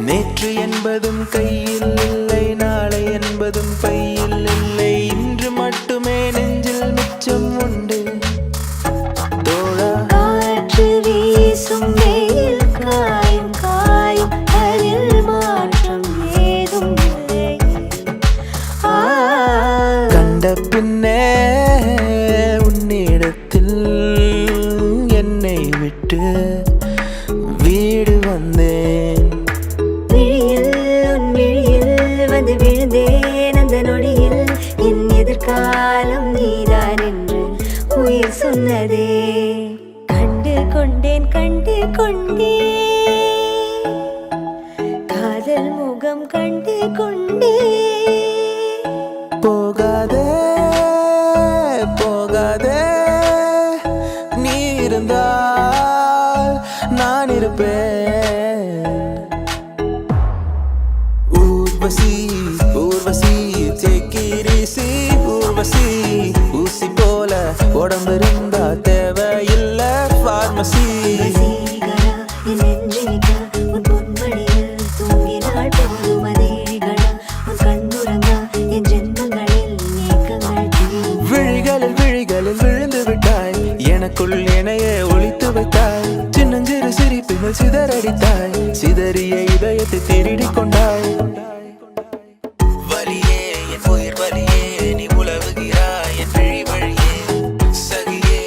நேற்று என்பதும் கையில் இல்லை, நாளை என்பதும் பையில் இல்லை, இன்று மட்டுமே நெஞ்சில் மிச்சம் உண்டு தோழா. காற்று வீசும் வெயில் காயும் அதில் மாற்றம் ஏதும் இல்லை. கண்ட பின்னே உன்னிடத்தில் என்னை விட்டு வீடு வந்தேன். உன் விழியில் வந்து விழுந்தேன், அந்த நொடியில் என் எதிர்காலம் நீதான் என்று உயிர் சொன்னதே. கண்டு கொண்டேன் காதல் முகம் கண்டு கொண்டே. போகாதே போகாதே, நீ இருந்தால் நான் இருப்பேன். Urvashi Urvashi take it easy, Urvashi ஊசி போல உடம்பு இருந்தா தேவையில்ல பார்மசி. வசீகரா, என் நெஞ்சினிக்க, உன் பொன்மடியில் தூங்கினாள் போதும் அதேகளா, உன் கண்ணுறங்கா என் ஜென்மங்களில் ஏக்கங்கள் தீரும். விழிகளில் விழுந்து விட்டாய், எனக்குள் இணைய ஒளித்து வைத்தாய். சின்னஞ்சிறு சிரிப்பினில் சிதறடித்தாய், சிதறிய இதயத்தை திருடி கொண்டாய். வலியே என் உயிர் வலியே, நீ உலவுகிறாய் என் விழி வழியே. சகியே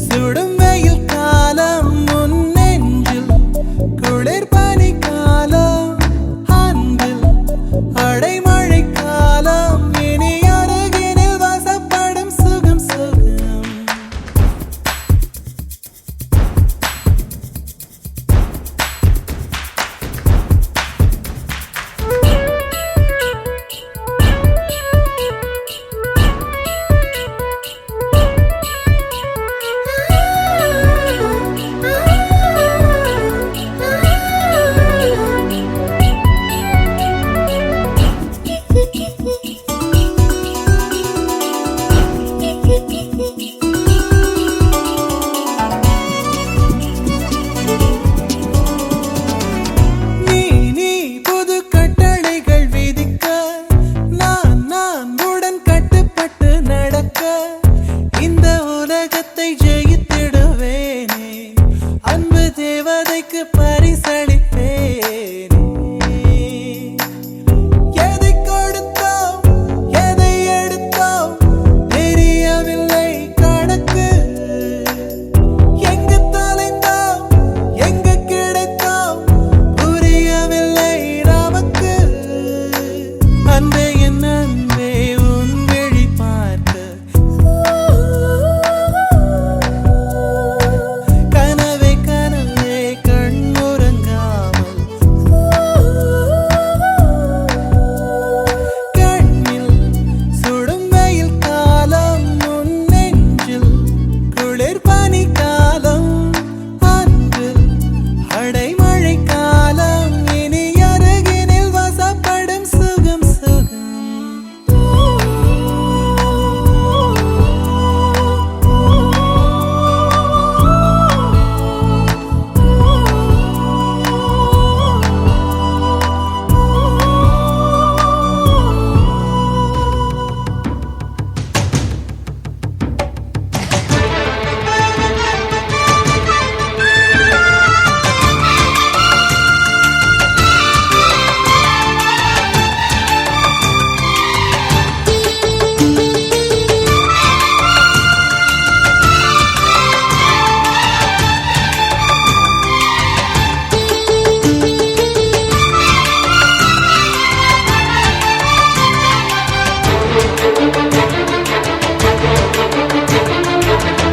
சுடும் வெயில் காலம் உன் நெஞ்சில் குளிர் பனி காலம் அன்பில் அடைமழை காலம் இனி அருகினில் வசப்படும் சுகம் சுகம் நீ புது கட்டளைகள் விதிக்க நான் உடன் கட்டுப்பட்டு நடக்க இந்த உலகத்தை ஜெயித்திடுவேனே அன்பு தேவதைக்கு பரிசளிப்பேனே எதை கொடுத்தோம் எதை எடுத்தோம் தெரியவில்லை கணக்கு எங்கு தொலைந்தோம் எங்கு கிடைத்தோம் புரியவில்லை நமக்கு அன்பே என் அன்பே உன் விழி பார்க்க கனவே கனவே கண்ணுறங்காமல் கண்ணில் சுடும் வெயில் காலம் உன் நெஞ்சில் குளிர் பனி காலம் அன்பில் அடைமழை காலம் இனி அருகினில் வசப்படும் சுகம் சுகம்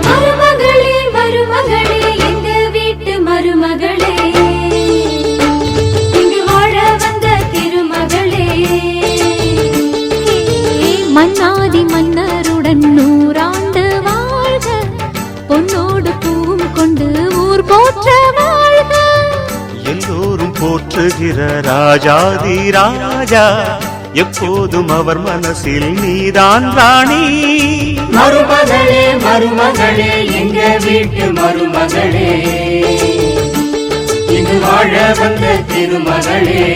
மருமகளே மருமகளே எங்க வீட்டு மருமகளே இங்கு வாழ வந்த திருமகளே மன்னாதி மன்னருடன் 100 ஆண்டு வாழ்க பொன்னோடு பூவும் கொண்டு ஊர் போற்ற வாழ்க எல்லோரும் போற்றுகிற ராஜாதி ராஜா எப்போதும் அவர் மனசில் நீதான் ராணி மருமகளே மருமகளே எங்க வீட்டு மருமகளே இங்கு வாழ வந்த திருமகளே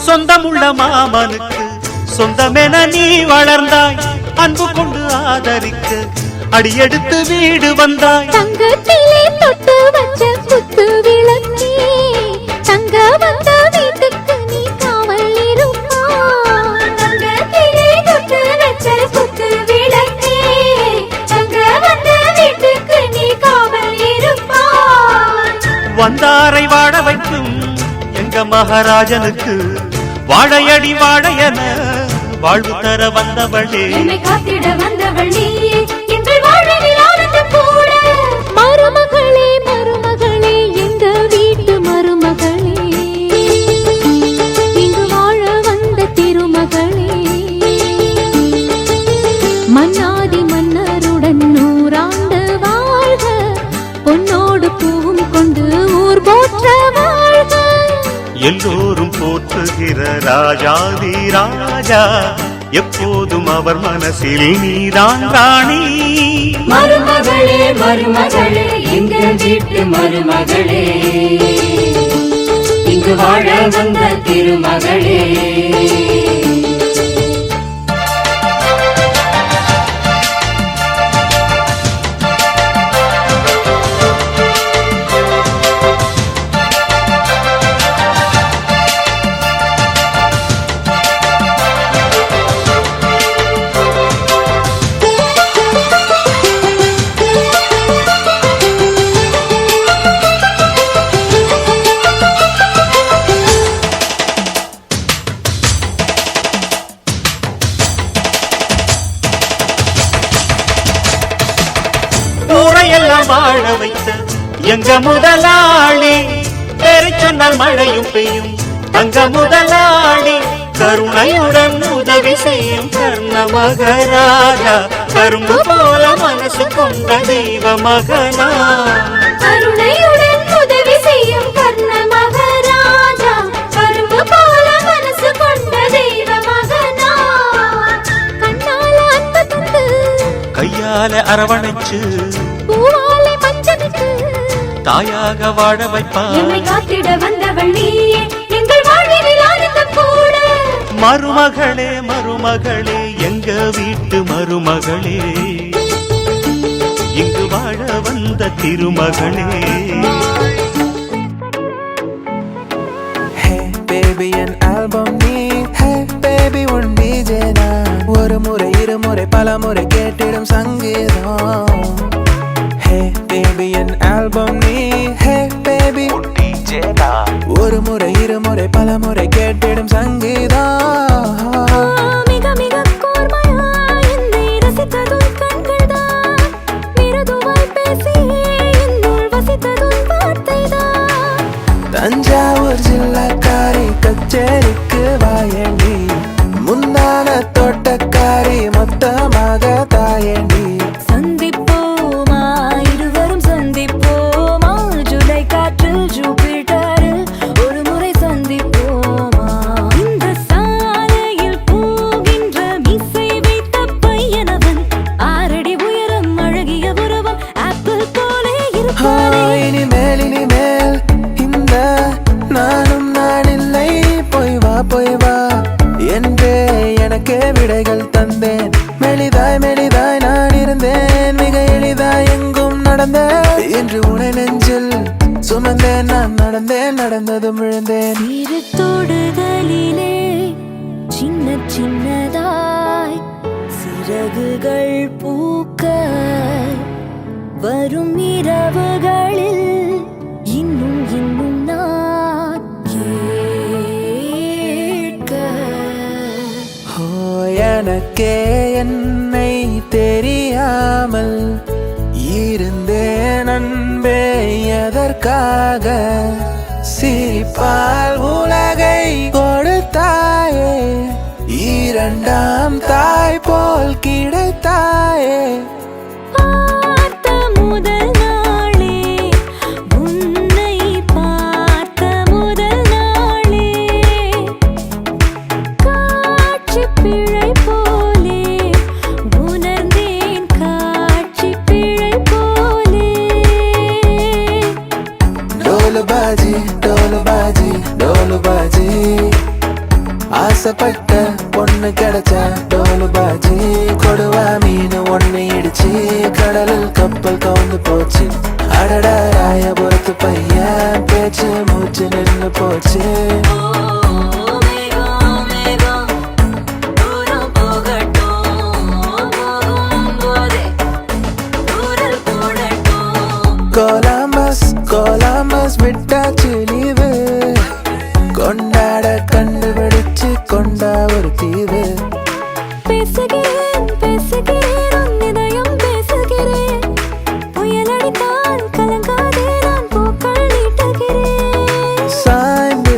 சொந்தமுள்ள மாமனுக்கு சொந்தமென நீ வளர்ந்தாய் அன்பு கொண்டு ஆதரிக்க அடியெடுத்து வீடு வந்தாய் தங்கத்திலே தொட்டு வச்ச குத்து விளக்கே தங்க வந்த வீட்டுக்கு நீ காவல் இருப்பா தங்கத்திலே தொட்டு வச்ச குத்து விளக்கே தங்க வந்த வீட்டுக்கு நீ காவல் இருப்பா வந்தாரை வாழ வைக்கும் எங்க மகாராஜனுக்கு வாழையடி வாழையன வாழ்வு தர வந்தவளே என்னை காத்திட வந்தவள் நீயே எங்கள் வாழ்வில் ஆனந்தம் கூட மருமகளே மருமகளே எங்க வீட்டு மருமகளே இங்கு வாழ வந்த திருமகளே மன்னாதி மன்னருடன் 100 ஆண்டு வாழ்க பொன்னோடு பூவும் கொண்டு ஊர் போற்ற வாழ்க எல்லோரும் போற்றுகிற ராஜாதி ராஜா எப்போதும் அவர் மனசில் நீதான் ராணி மருமகளே மருமகளே எங்கள் வீட்டு மருமகளே இங்கு வாழ வந்த திருமகளே ஊரையெல்லாம் வாழ வைத்த எங்க முதலாளி பேரை சொன்னால் மழையும் பெய்யும் தங்க முதலாளி கருணையுடன் உதவி செய்யும் கர்ண மகராஜா கரும்பு போல மனசு கொண்ட தெய்வ மகனா கருணையுடன் உதவி செய்யும் கர்ண மகராஜா கரும்பு போல மனசு கொண்ட தெய்வ மகனா கண்ணால அன்பு தந்து கையால அரவணைச்சு பூவாலை பஞ்சமிட்டு தாயாக வாழ வைப்பார் என்னை காத்திட வந்தவள் நீயே எங்கள் வாழ்வினில் ஆனந்தம் கூட மருமகளே மருமகளே எங்க வீட்டு மருமகளே இங்கு வாழ வந்த திருமகளே Hey baby an album நீ Hey baby உன் DJ நான் ஒரு முறை இருமுறை பல முறை கேட்டிடும் சங்கீதம் Hey baby an album நீ Hey baby உன் DJ நான் ஒரு முறை இருமுறை பல முறை கேட்டிடும் சங்கீதம் மிக மிக கூர்மையா என்னை ரசித்ததும் கண்கள்தான் மிருதுவாய் பேசி என்னுள் வசித்ததும் வார்த்தைதான் தஞ்சாவூர் ஜில்லாக்காரி கச்சேரிக்கு வாயண்டி முந்தான தோட்டக்காரி மொத்தமாக தாயண்டி சந்திப்போமா இருவரும் சந்திப்போமா ஜூலை காற்றில் ஜூபிட்டரில் ஒரு முறை சந்திப்போமா இந்த சாலையில் போகின்ற மீசை வைத்த பையனவன் 6 அடி உயரம் அழகிய உருவம் ஆப்பிள் போலே இருப்பானே இனிமேல் இனிமேல் இந்த நானும் நான் இல்லை போய் வா என்றே எனக்கே விடைகள் தந்தேன் மெலிதாய் மெலிதாய் நான் இருந்தேன் மிக எளிதாய் எங்கும் நடந்தேன் இன்று உனை நெஞ்சில் சுமந்தேன் நான் நடந்ததும் விழுந்தேன் சிறு தொடுதலிலே சின்ன சின்னதாய் சிறகுகள் பூக்க வரும் இரவுகளில் இன்னும் இன்னும் நான் கேட்க ஓ எனக்கே என்னை தெரியாமல் இருந்தேன் அன்பே எதற்காக சிரிப்பால் உலகை கொடுத்தாயே இரண்டாம் தாய் போல் கிடைத்தாயே பார்த்த முதல் நாளே உன்னை பார்த்த முதல் நாளே காட்சி பிழை போலே உணர்ந்தேன் காட்சி பிழை போலே டோலு பாஜி ஆசைப்பட்ட பொண்ணு கிடைச்சா டோலு பாஜி கொடுவா மீன் ஒண்ணு இடிச்சு கடலில் கப்பல் கவுந்து போச்சு அடடா ராயபுரத்து பையன் பேச்சு மூச்சு நின்னு போச்சு மேகம் மேகம் தூரம் போகட்டும் போகும் போதே தூரல் போடட்டும் கொலம்பஸ் விட்டாச்சு லீவு கொண்டாட கண்டுபிடிச்சு கொண்டா ஒரு தீவு பேசுகிறேன் உன் இதயம் பேசுகிறேன் புயல் அடித்தால் கலங்காதே நான் பூக்கள் நீட்டுகிறேன் சாய்ந்து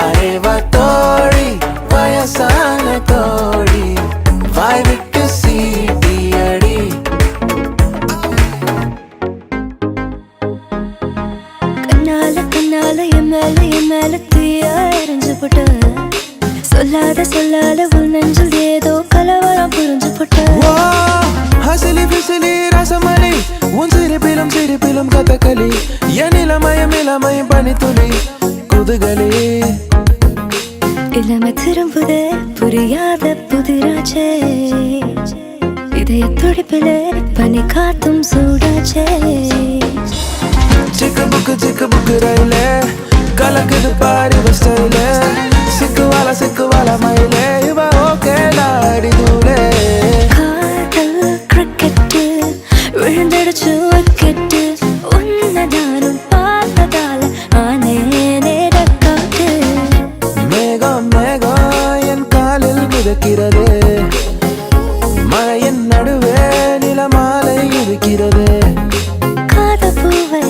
வாரேவா தோழி வயசான தோழி வாய் விட்டு சீட்டி அடி கண்ணால கண்ணால என் மேல தீய எரிஞ்சு போட்ட சொல்லாத சொல்லாத உன் நெஞ்சில் ஏதோ கலவரம் புரிஞ்சு போட்ட ஹசிலி பிசிலி ரசமலி உன் சிரிப்பிலும் கதகளி என் இளமயம் பனித்துளி குதுகலி இளமை திரும்புதே புரியாத புதிராச்சே இதய துடிப்பிலே பனி காத்தும் சூடாச்சே சிக்கு புக்கு ரயிலே கலக்குது பாரி பஸ்டைலே சிக்குவாலா மயிலே இவ ஓகே நாடி தூளே காதல் கிரிக்கெட்டு விழுந்தடிச்சு விக்கெட்டு உன்னதானும் பார்த்ததால ஆனேனே டக்காட்டு மேகம் என் காலில் மிதக்கிறது மழையின் நடுவே நிலமாலை இருக்கிறது காதப்பூவை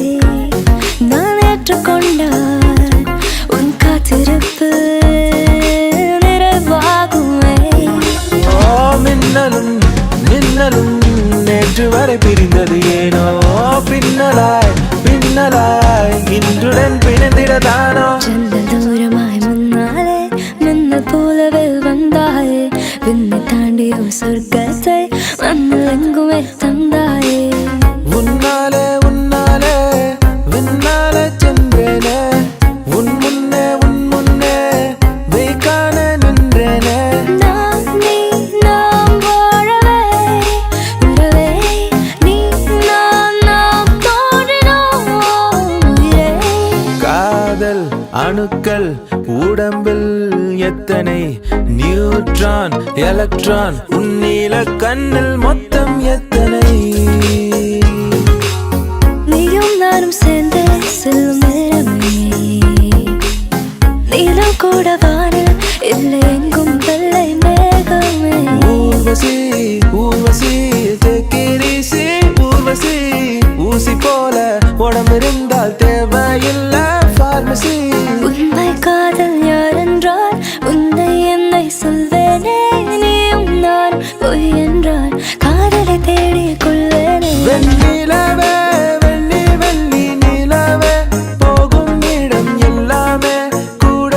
நான் ஏற்றுக்கொண்டால் உன் காத்திருப்பு நிறைவாகுமே மின்னலும் நேற்று வரை பிரிந்தது ஏனோ பின்னலாய் இன்றுடன் பிணைந்திடதானோ ஜன்னல் தூரமாய் முன்னாலே மின்னல் போலவே வந்தாயே விண்ணை தாண்டிய சொர்க்கத்தை மண்ணில் எங்குமே தந்தாயே உன்னாலே விண்ணாலே சென்றேனே உன் முன்னே வெய்கான நின்றேனே நாம் வாழவே உறவே நீ நாம் தோன்றினோம் உயிரே காதல் அணுக்கள் உடம்பில் எத்தனை நியூட்ரான் எலக்ட்ரான் உன்னீல கண்ணில் மொத்தம் எத்தனை நீயும் நானும் சேர்ந்து செல்லும் நேரமே நீலம் கூட வானில் இல்லை எங்கும் வெள்ளை மேகமே Urvashi take it easy Urvashi ஊசி போல உடம்பிருந்தால் தேவையில்லை பார்மசி உண்மை காதல் யாரென்றால் உன்னை என்னை சொல்வேனே நீயும் நான் பொய் என்றால் காதலை தேடிக் கொள்வேனே வெண்ணிலவே வெள்ளி நிலவே போகும் இடம் எல்லாமே கூட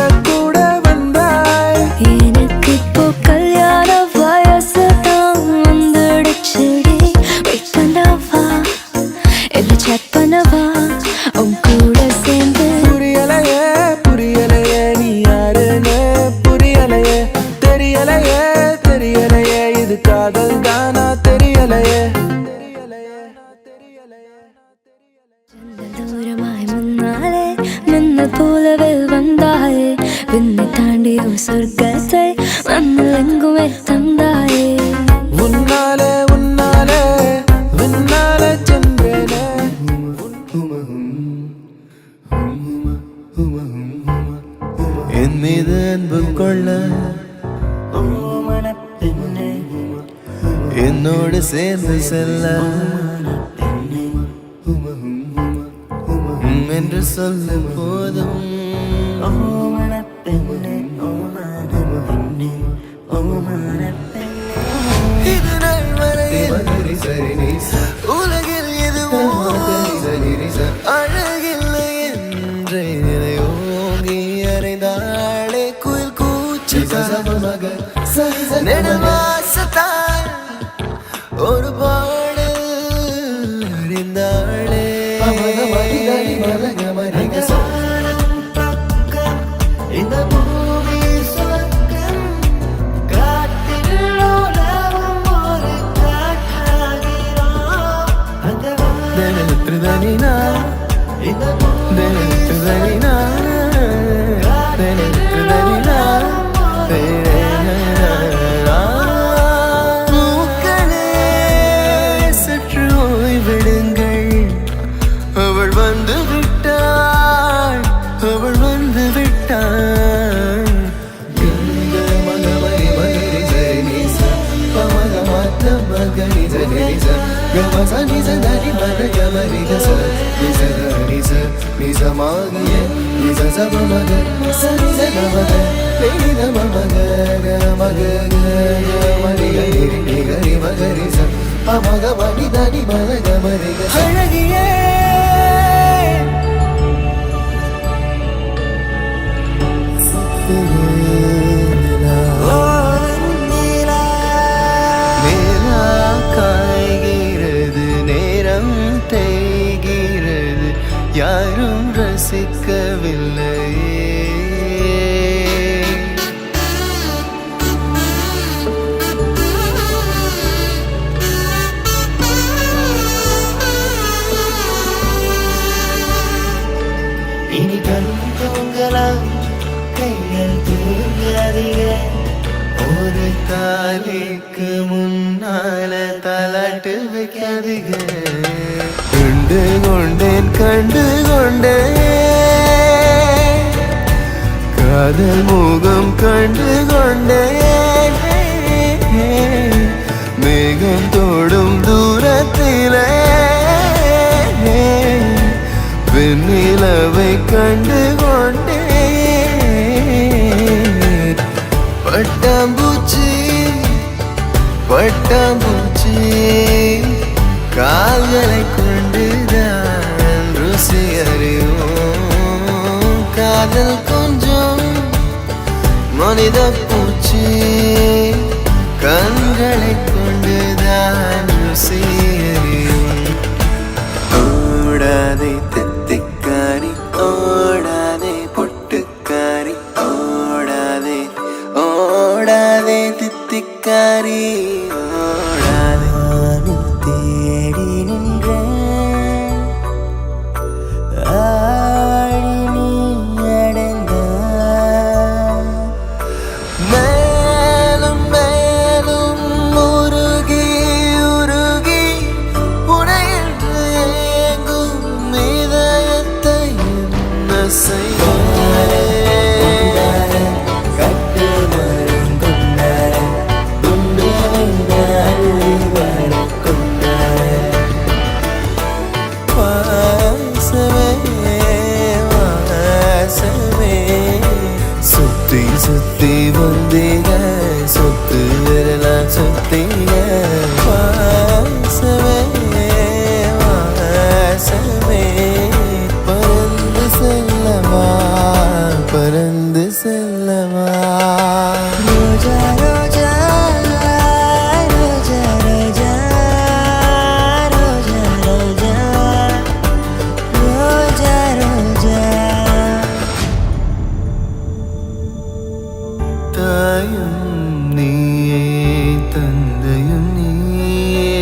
வந்தாய் எனக்கு இப்போ கல்யாண வயசு தான் வந்துடுச்சுடி வெயிட் பண்ணவா இல்லை செக் பண்ணவா உன் கூட சேர்ந்து புரியலையே நீ யாருன்னு புரியலையே தெரியலையே இது காதல் தானா தெரியலையே தூரமாய் முன்னாலே மின்னல் போலவே வந்தாயே விண்ணை தாண்டிய சொர்க்கத்தை மண்ணில் எங்குமே தந்தாயே உன்னாலே விண்ணாலே சென்றேனே என் மீது அன்பு கொள்ள என்னோடு சேர்ந்து செல்ல என்று சொல்ல போதும் இது நாள் வரையில் உலகில் எதுவும் அழகில்லை என்றே இதை ஓங்கி அறைந்தாளே குயில் கூச்சி நெடுவாசத்தால் ஒரு பாடல் அறிந்தாளே இந்த பூமி சொர்க்கம் காட்டில் உலவும் ஒரு காற்றாகிறோம் தினத்துதனினா இந்த தினத்துதனினா பூக்களே சற்று ஓய்விடுங்கள் அவள் வந்து விட்டாள் இந்த மகமரி மகரி ஜெனிச பமக மாத்த மகரி ஜெனிச கமச நிச தனி மர கமரி கச நிச நிச நிச மாகிய நிச சம மக சரி சம மக ரெடி நம மக க மக க மரி கரி கரி மகரி ச மக மணி தனி மக மரி க அழகியே காய்கிறது நேரம் தேய்கிறது யாரும் ரசிக்கவில்லை இனி கண் தூங்கலாம் கைகள் தூங்காதீங்க ஒரு தாலிக்கு முன்னால தலாட்டு வைக்காதீங்க கண்டு கொண்டேன் காதல் முகம் கண்டு கொண்டேன் மேகம் தோடும் தூரத்திலே வெண்ணிலவை கண்டு கொண்டேன் பட்டாம்பூச்சி கால்களை கொண்டுதான் ருசி அறிவோம் காதல் கொஞ்சம் மனித பூச்சி கண்களை கொண்டுதான் ருசி அறிவோம் ஓடாதே தித்திக்காரி ஓடாதே பொட்டுக்காரி ஓடாதே தித்திக்காரி ஓடாதே தேடி நின்றேன் ஆடி நீ அடைந்தாய் மேலும் மேலும் உருகி உனையென்று ஏங்கும் இதயத்தை என்ன செய்வாய் சுத்தி வந்தீங்க சொத்து வரலாம் சுத்தீங்க வாசமே பறந்து செல்லவா ரோஜா ரோஜா ரோஜா ரோஜா ரோஜா ரோஜா ரோஜா ரோஜா தாயும் நீயே தந்தையும் நீயே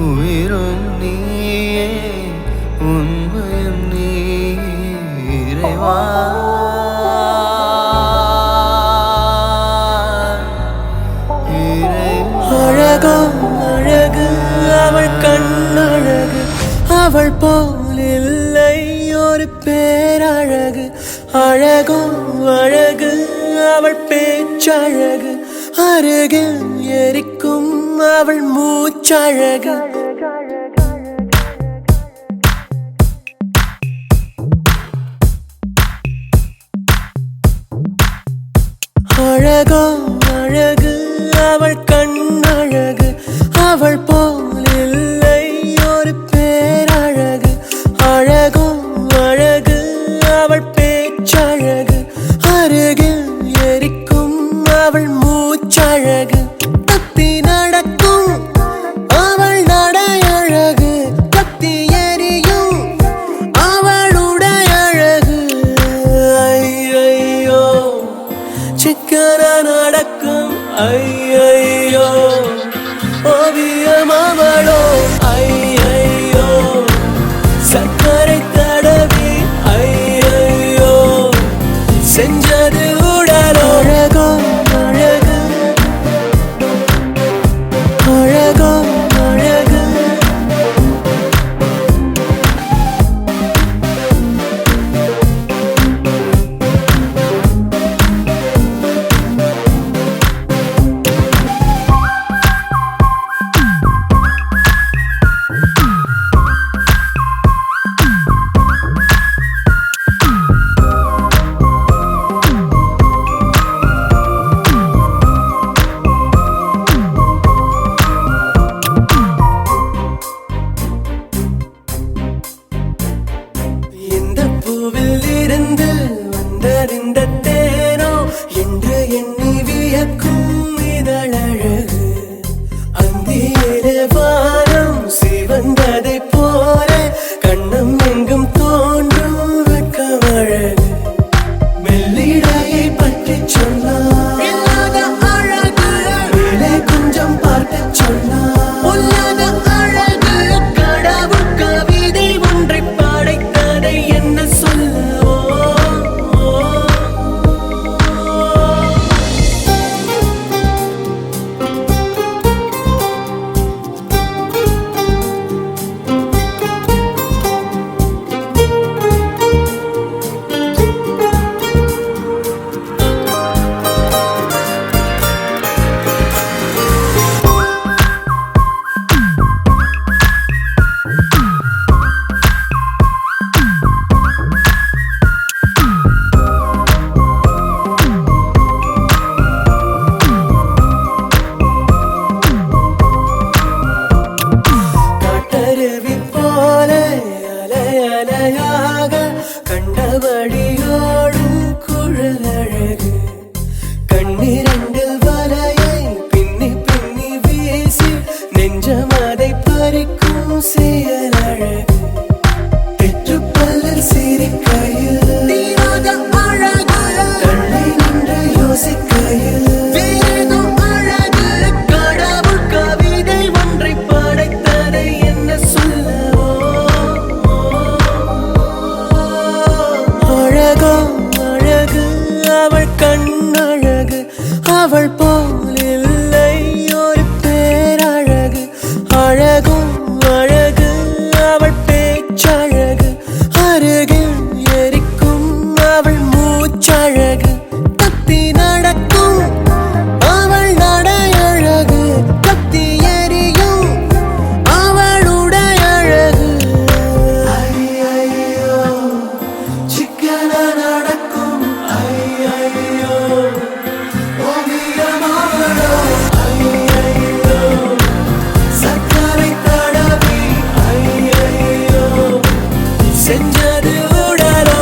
உயிரும் நீயே உண்மையும் நீயே இறைவா அழகோ அழகு அவள் கண்ணழகு அவள் போல் இல்லை ஒரு பேரழகு அழகோ அழகு அவள் பேச்சழகு அருகில் எரிக்கும் அவள் மூச்சழகு அழகோ அழகு அவள் கண்ணழகு அவள் போல் இல்லை ஒரு பேரழகு அழகோ அழகு அவள் பேச்சழகு அருகில் எரிக்கும் அவள் மூச்சழகு தத்தி நடக்கும் அவள் நடையழகு தத்தி எரியும் அவளுடைய அழகு ஐயையோ சிக்கன நடக்கும் ஐயையோ ஓவியம் அவளோ ஐயையோ சக்கரை தடவி ஐயையோ செஞ்சது உடலோ அழகோ அழகு அழகோ அழகு கண்ணழகு அவள் போல் இல்லை ஒரு பேரழகு அழகும் அழகு அவள் பேச்சழகு அருகில் எரிக்கும் அவள் மூச்சழகு தப்பி நடக்கும் அவள் நடையழகு கத்தி எரியும் அவளுடைய அழகு ஐயையோ சிக்கன நடக்கும் ஐயையோ ஓவியமாவளோ ஐயையோ சக்கரை தடவி ஐயையோ செஞ்சது உடலோ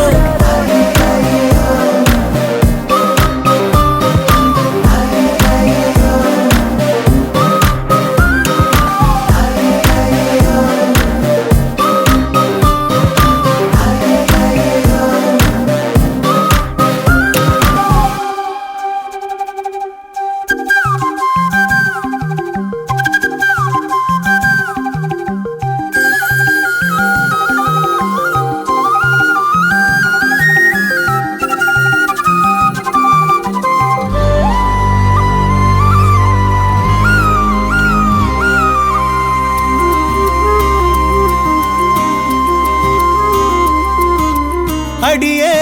அடியே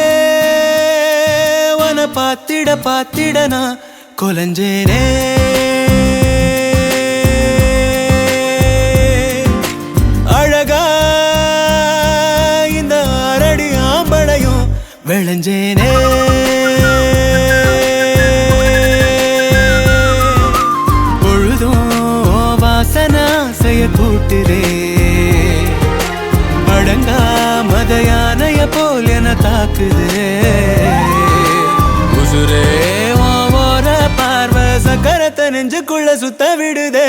வன பாத்திட பாத்திட நான் கொலஞ்சேனே அழகா இந்த அரடி ஆம்பளையும் விளைஞ்சேனே பொழுதும் வாசனா செய்ய கூட்டுதே அடங்கா மத யானைய போல் என தாக்குதே உசுரே ஓர பார்வை சக்கரத்தை நெஞ்சுக்குள்ள சுத்த விடுதே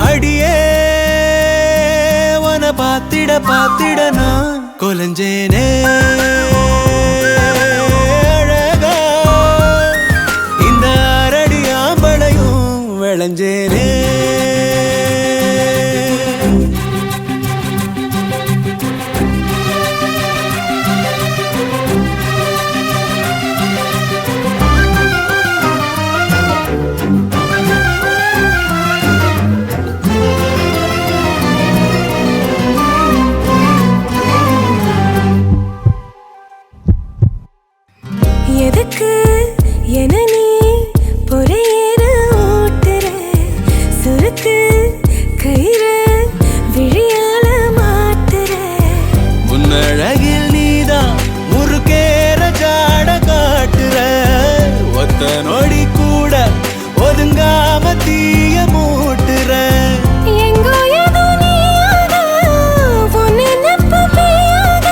அடியே வன பாத்திட பாத்திட நான் கொலஞ்சேனே விளைஞ்சேனே எதுக்கு என நீ பொறையேற ஊட்டுற சுருக்கு கயிறு விழியால மாட்டுற முன்னழகில் நீதான் முறுக்கேற ஜாட காட்டுற ஒத்த நொடி கூட ஒதுங்காம தீய மூட்டுற எங்கோ ஏதோ நீயாக உன் நினைப்பு பெய்யாக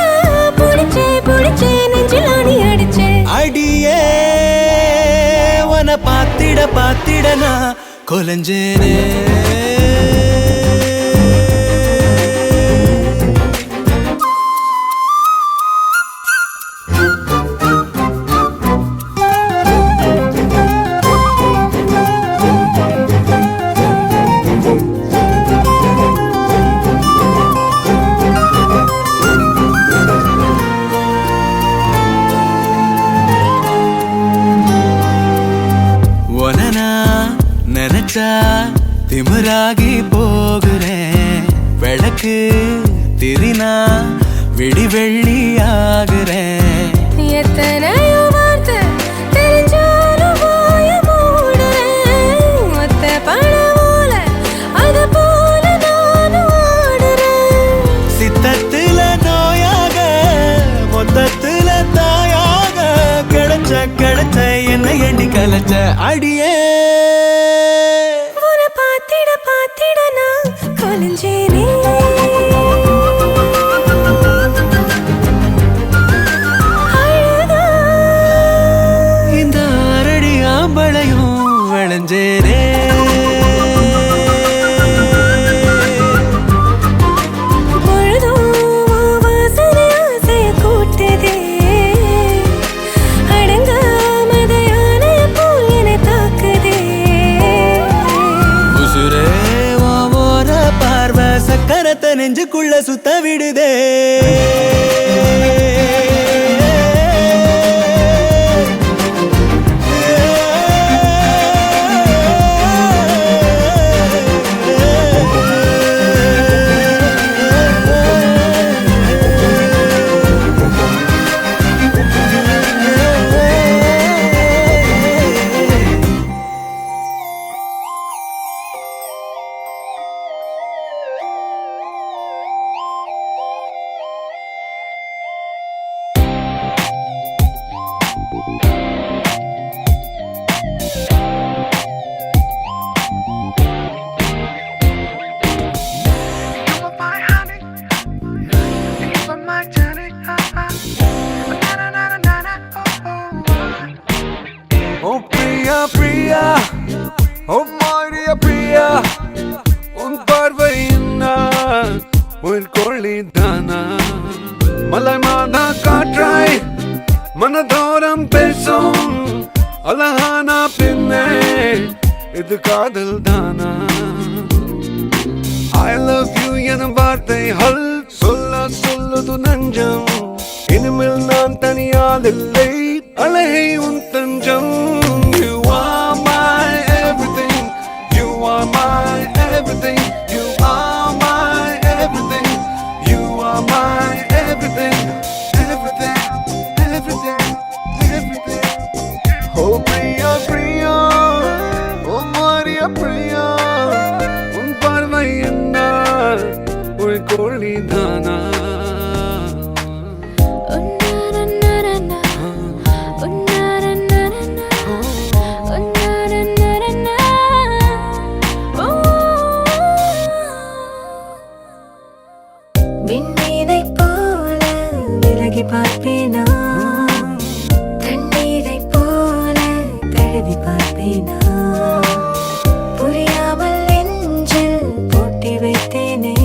புடிச்சே புடிச்சே நெஞ்சில் ஆணி அடிச்சே அடியே வன பாத்திட பாத்திட நான் கொலஞ்சேனே நினைச்சா திமிராகி போகிறேன் விளக்கு திரினா விடி வெள்ளி ஆகுறேன் எத்தனையோ வார்த்தை தெரிஞ்சாலும் வாய மூடுறேன் ஒத்த பணமோல அது போல நானும் ஆடுறேன் சித்தத்துல நோயாக மொத்தத்துல தாயாக கிடைச்ச கிடைச்ச என்ன எண்ணி கலைச்ச அடியே பாத்திட பாத்திட நான் கொலஞ்சேனே இந்த அரடி ஆம்பளையும் விளைஞ்சேனே பொழுதும் வாசனை ஆசைய கூட்டுதே அடங்காமத யானை போல் என்னை தாக்குதே உசுரே நெஞ்சுக்குள்ள சுத்த விடுதே Oh Priya Priya Oh my dear Priya உன் பார்வை என்ன உயிர் கொள்ளிதானா மலை மாதா காற்றாய் மனதோரம் பேசும் அழகான பின்னே இது காதல் தானா I love you என வார்த்தைகள் சொல்ல சொல்லுது நெஞ்சம் இனிமேல் நான் தனியால் இல்லை அழகை உன் தஞ்சம் You are my everything You are my everything You are my everything You are my everything Everything, everything, everything Oh Priya, Priya Oh Maria Priya உன் பார்வை என்ன ஒரு கோழிதானா விண்மீனைப் போல விலகி பார்ப்பேனா தண்ணீரைப் போல தழுவி பார்ப்பேனா புரியாமல் நெஞ்சில் பூட்டி வைத்தேனே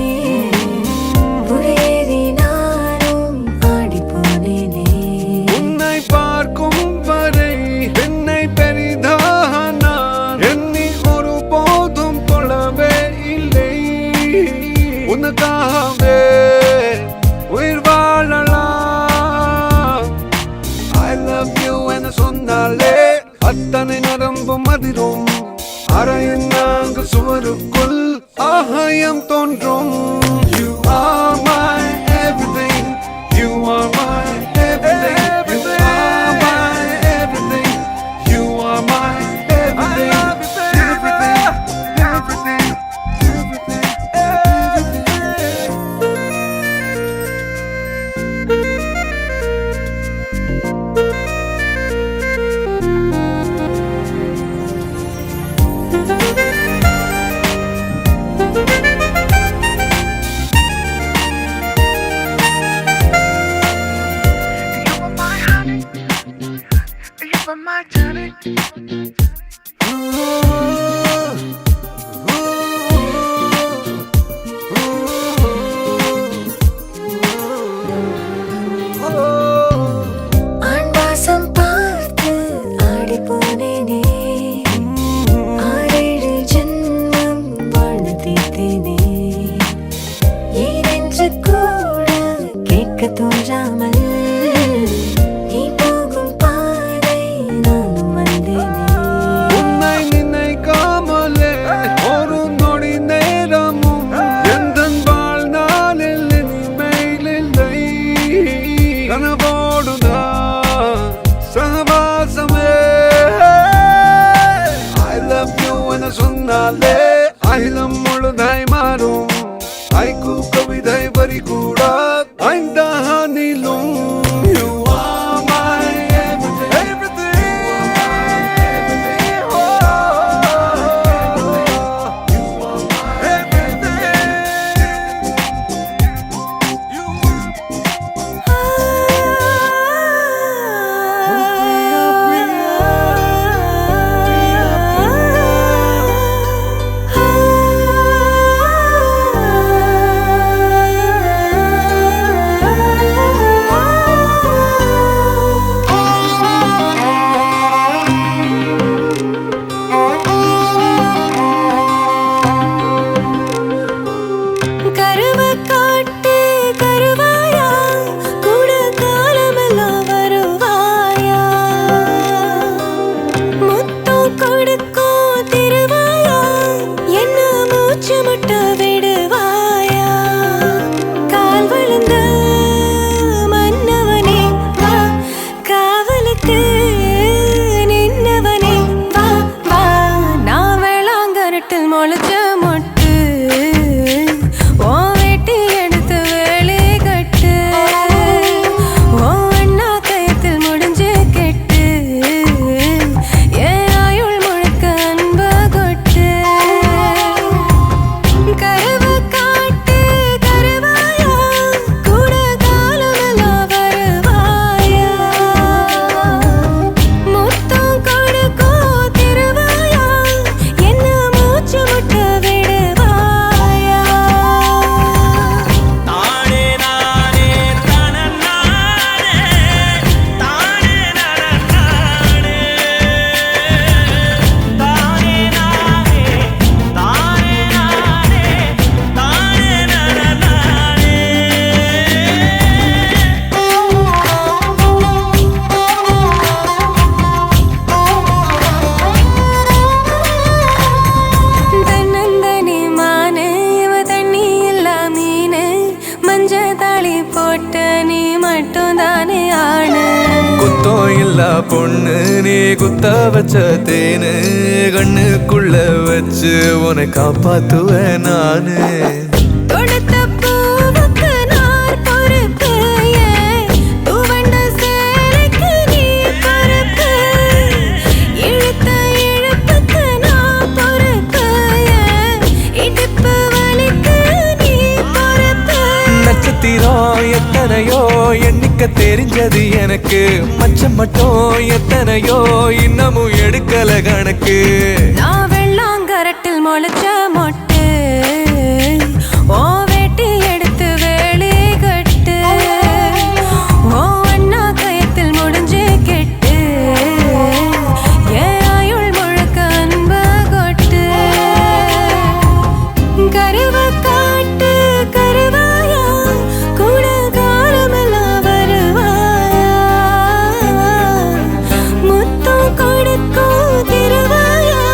புரியேறி நானும் ஆடி போனேனே உன்னை பார்க்கும் வரை என்னை பெரிதாக நான் எண்ணி ஒரு போதும் கொள்ளவே இல்லை உனக்காகவே உயிர் வாழலாம் I love you என சொன்னாலே அத்தனை நரம்பும் அதிரும் அறையின் நான்கு சுவருக்குள் ஆகாயம் தோன்றும் You are my everything You are my everything You are my everything You are my everything Everything, everything, everything, ஆண் வாசம் பார்த்து ஆடி போனேனே ஆறேழு ஜென்மம் வாழ்ந்து தீர்த்தேனே ஏனென்று கூட கேட்க தோன்றாமல் நீ போகும் பாதை நானும் வந்தேனே உன்னை நினைக்காமலே ஒரு நொடி நேரமும் எந்தன் வாழ்நாளில் இனிமேல் இல்லை கனவோடுதான் சகவாசமே I love you என சொன்னாலே அகிலம் முழுதாய் மாறும் ஐக்கு கவிதை வரி கூட ஐந்தானிலும் You are my everything Everything Oh, you are my everything You are ஆ மூச்சு முட்ட விடுவாயா கால் விழுந்த மன்னவனே வா காவலுக்கு நின்னவனே வா வா நான் வேளாங்கரட்டில் முளைச்ச மொட்டு ஓ வெட்டி எடுத்து வேலை கட்டு ஓ அண்ணா கயத்தில் முடிஞ்சு கெட்டு ஏன் ஆயுள் முழுக்க அன்ப கொட்டு கருவ காட்டு கருவாயா கூட காலமெல்லாம் வருவாயா முத்தம் கொடுக்கும் திருவாயா என்ன மூச்சு முட்ட விடுவாயா தானே நானே தனநானே தானே நனநானே தானே நானே தானே நானே தானே நனநானே தன்னந்தனி மானு இவ தண்ணி இல்லா மீனு மஞ்ச தாளி போட்ட நீ மட்டும் தானே ஆணு குத்தம் இல்ல பொண்ணு நீ குத்த வச்ச தேனு கண்ணுக்குள்ள வச்சு உன்னை காப்பாத்துவேன் நானு தொடுத்த பூவுக்கு நார் பொறுப்பு துவண்ட சேலைக்கு நீ பொறுப்பு இழுத்த இழுப்புக்கு நான் பொறுப்பு இடுப்பு வலிக்கு நீ பொறுப்பு நட்சத்திரம் எத்தனையோ எண்ணிக்க தெரிஞ்சது எனக்கு மச்சம் மட்டும் எத்தனையோ இன்னமும் எடுக்கல கணக்கு நான் வெள்ளாங்கரட்டில் முளைச்ச மொட்டு ஓ வெட்டி எடுத்து வேலை கட்டு ஓ அண்ணா கயத்தில் முடிஞ்சு கெட்டு ஏன் ஆயுள் முழுக்க அன்ப கொட்டு கருவ காட்டு கருவாயா கூட காலமெல்லாம் வருவாயா முத்தம் கொடுக்கும் திருவாயா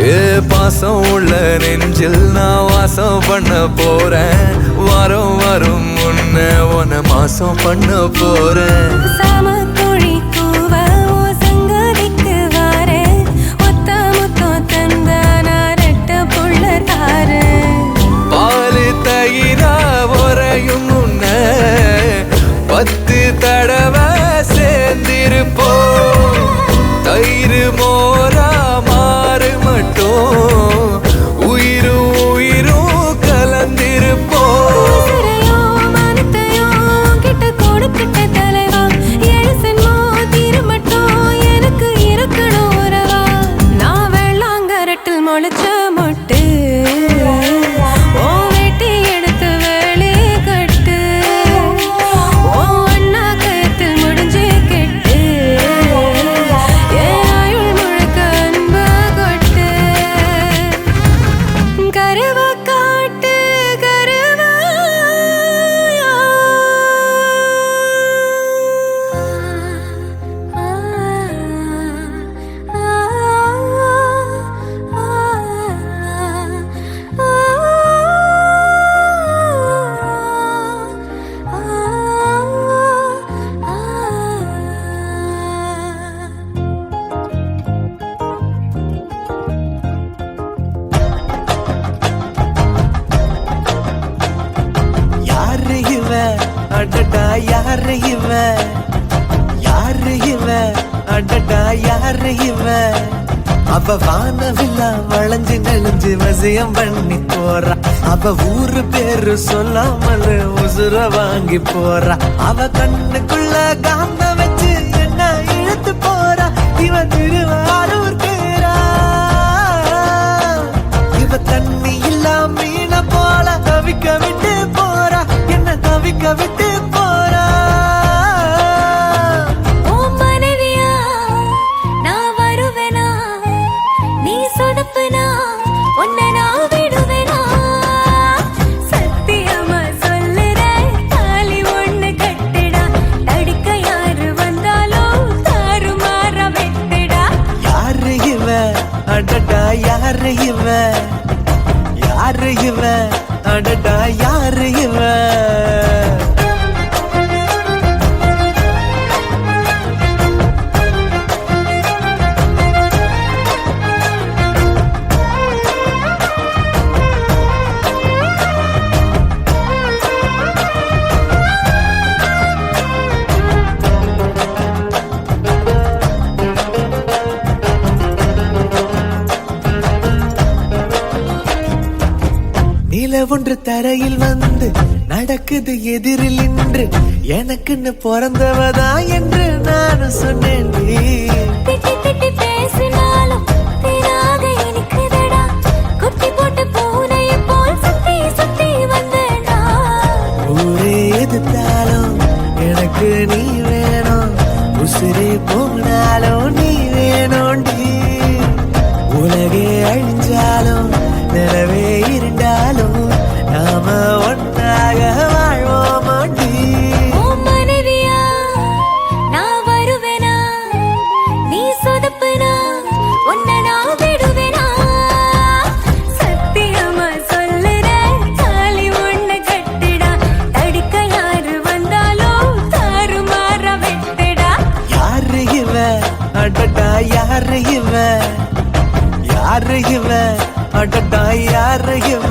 ஏ பாசம் உள்ள நெஞ்சில் நான் வாசம் பண்ண போறேன் வாரம் வரும் முன்ன உன்னை மாசம் பண்ண போறேன் சாமக்குழி கூவ ஓ சங்கதிக்கு வாரேன் ஒத்த முத்தம் தந்த நான் ரெட்ட புள்ள தாரேன் பாலு தயிரா உறையும் முன்ன 10 தடவை சேர்ந்திருப்போம் தயிர் மோரா மாறு மட்டும் உயிரும் உயிரும் கலந்திருப்போம் உசுரையோ மனத்தையோ கிட்ட கொடுத்துட்ட தலைவா எழுசன்மோ தீரு மட்டும் எனக்கு இருக்கணும் உறவா நான் வெள்ளாங்கரட்டில் முளைச்ச மொட்டு ஓ வெட்டி எடுத்து வேலை கட்டு ஓ அண்ணா கயத்தில் முடிஞ்சு கெட்டு ஏன் ஆயுள் முழுக்க அன்ப கொட்டு கருவ காட்டு கருவாயா யாரு இவ அடடா யாரு இவ யாரு இவ அடடா யாரு இவ அவ வானவில்லா வளைஞ்சு நெளிஞ்சு வசியம் பண்ணி போறா அவ ஊரு பேரு சொல்லாமல் உசுர வாங்கி போறா அவ கண்ணுக்குள்ள காந்த வச்சு என்ன இழுத்து போறா இவ திருவாரூர் பேரா இவ தண்ணி மீன போல தவிக்க விட்டு போறா என்ன தவிக்க விட்டு போறா ஓ மனைவியா நான் வருவேனா நீ சொதப்புனா உன்னை நான் விடுவேனா சத்தியமா சொல்லுறேன் தாலி ஒண்ணு கட்டுடா தடுக்க யாரு வந்தாலும் தாறுமாற வெட்டுடா யாரு இவ அடடா யாரு இவ யாரு இவ அடடா யாரு இவ நில ஒன்று தரையில் வந்து நடக்குது எதிரில் நின்று எனக்குன்னு பிறந்தவதா என்று நானும் சொன்னேன் திட்டி திட்டி பேசினாலும் தேனாக இனிக்குதடா குட்டி போட்டு பூனையை போல் சுத்தி சுத்தி வந்தேனா ஊரே எதிர்த்தாலும் எனக்கு நீ வேணும் உசிரே போனாலும் நீ வேணும்டி உலகே அழிஞ்சாலும் நிலவே இருந்தாலும் நாம ஒன்றாக வாழ்வோமாண்டி ஓ மனைவியா நான் வருவேனா நீ சொதப்புனா உன்னை நான் விடுவேனா சத்தியமா சொல்லுறேன் தாலி ஒண்ணு கட்டுடா தடுக்க யாரு வந்தாலும் தாறுமாற வெட்டுடா யாரு இவ அடடா யாரு இவ யாரு இவ அடடா யாரு இவ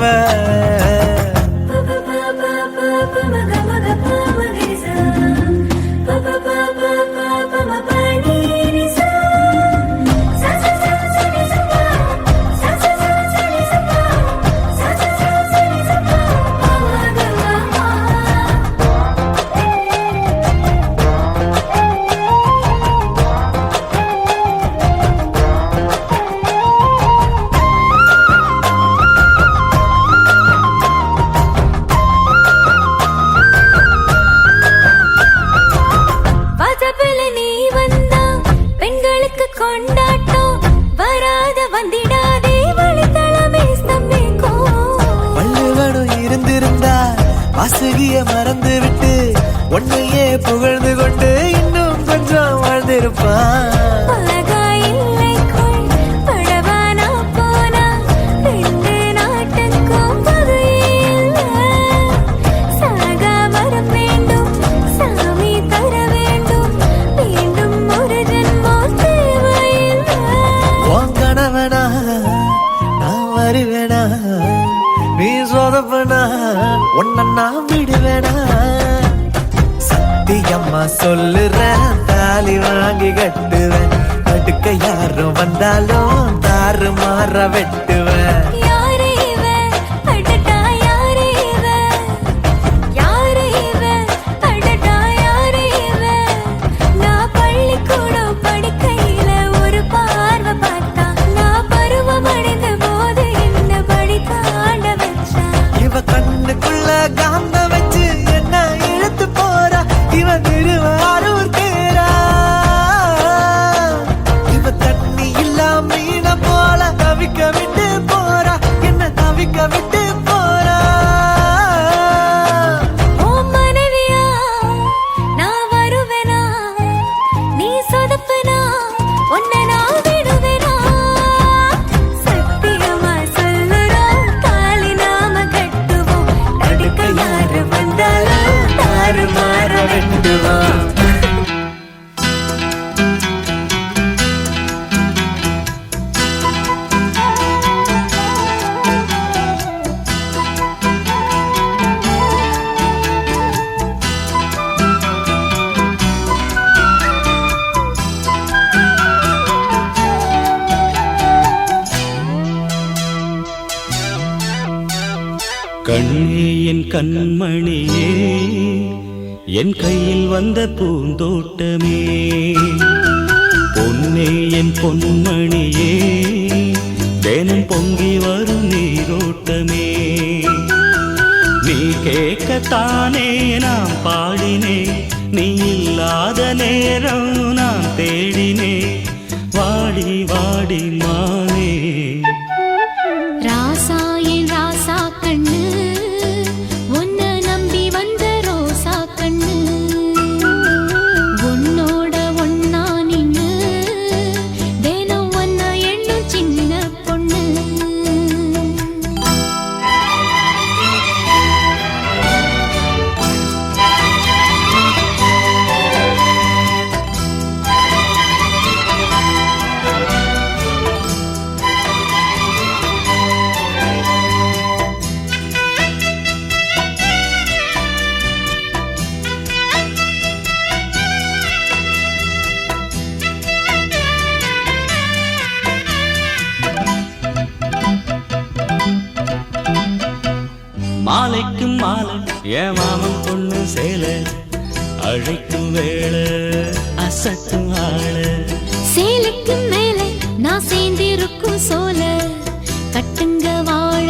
வாசப்பல நீ வந்தா பெண்களுக்கு கொண்டாட்டம் வராத வந்திடாதே வழித்தளமே ஸ்தம்பிக்கும் வள்ளுவனும் இருந்திருந்தா வாசுகிய மறந்து விட்டு உன்னையே புகழ்ந்து கொண்டு இன்னும் கொஞ்சம் வாழ்ந்திருப்பான் அழகா இல்லைக்குள் படவானா போனா ரெண்டு நாட்டுக்கும் பகையில்ல சாகா வரம் வேண்டும் சாமி தர வேண்டும் மீண்டும் ஒரு ஜென்மம் தேவையில்லை உன் கணவனா நான் வருவேனா நீ சொதப்பனா உன்னை நான் விடுவேனா சத்தியம்மா சொல்லுறேன் தாலி வாங்கி கட்டுவேன் அடுக்க யாரும் வந்தாலும் தாறு மாற வெட்டுவேன் யாரு இவ அடடா யாரு இவ யாரு இவ அடடா யாரு இவ நான் பள்ளிக்கூடம் படிக்கையில ஒரு பார்வை பார்த்தா நான் பருவம் அடைந்த போது என்ன படி தாண்ட வச்சா இவ கண்ணுக்குள்ள காந்த வச்சு என்ன இழுத்து போறா இவ திருவாரூர் தேரா இவ தண்ணி இல்லா மீன போல தவிக்க விட்டு போறா என்ன தவிக்க விட்டு போறா ஓ மனைவியா நான் வருவேனா நீ சொதப்புனா உன்னை நான் விடுவேனா சத்தியமா சொல்லுறோம் தாலி நாம கட்டுவோம் தடுக்க யாரு வந்தாலும் தாறு மாற வெட்டுவான் கண்ணே என் கண்மணியே என் கையில் வந்த பூந்தோட்டமே பொன்னே என் பொன்மணியே தினம் பொங்கி வரும் நீர் தேரோட்டமே நீ கேட்கத்தானே நான் பாடினேன் நீ இல்லாத நேரம் நான் தேடினேன் வாடி வாடி மானே ராசா என் ராசா கண்ணு உன்னை நம்பி வந்த ரோசா கண்ணு உன்னோட ஒன்னா நின்னு தினம் ஒன்ன எண்ணும் சின்ன பொண்ணு மாலைக்கும் மாலை என் மாமன் பொண்ணு சேலை அழைக்கும் வேளை அசத்தும் ஆள சேலைக்கு மேலே நான் சேர்ந்திருக்கும் சோல கட்டுங்க வாழ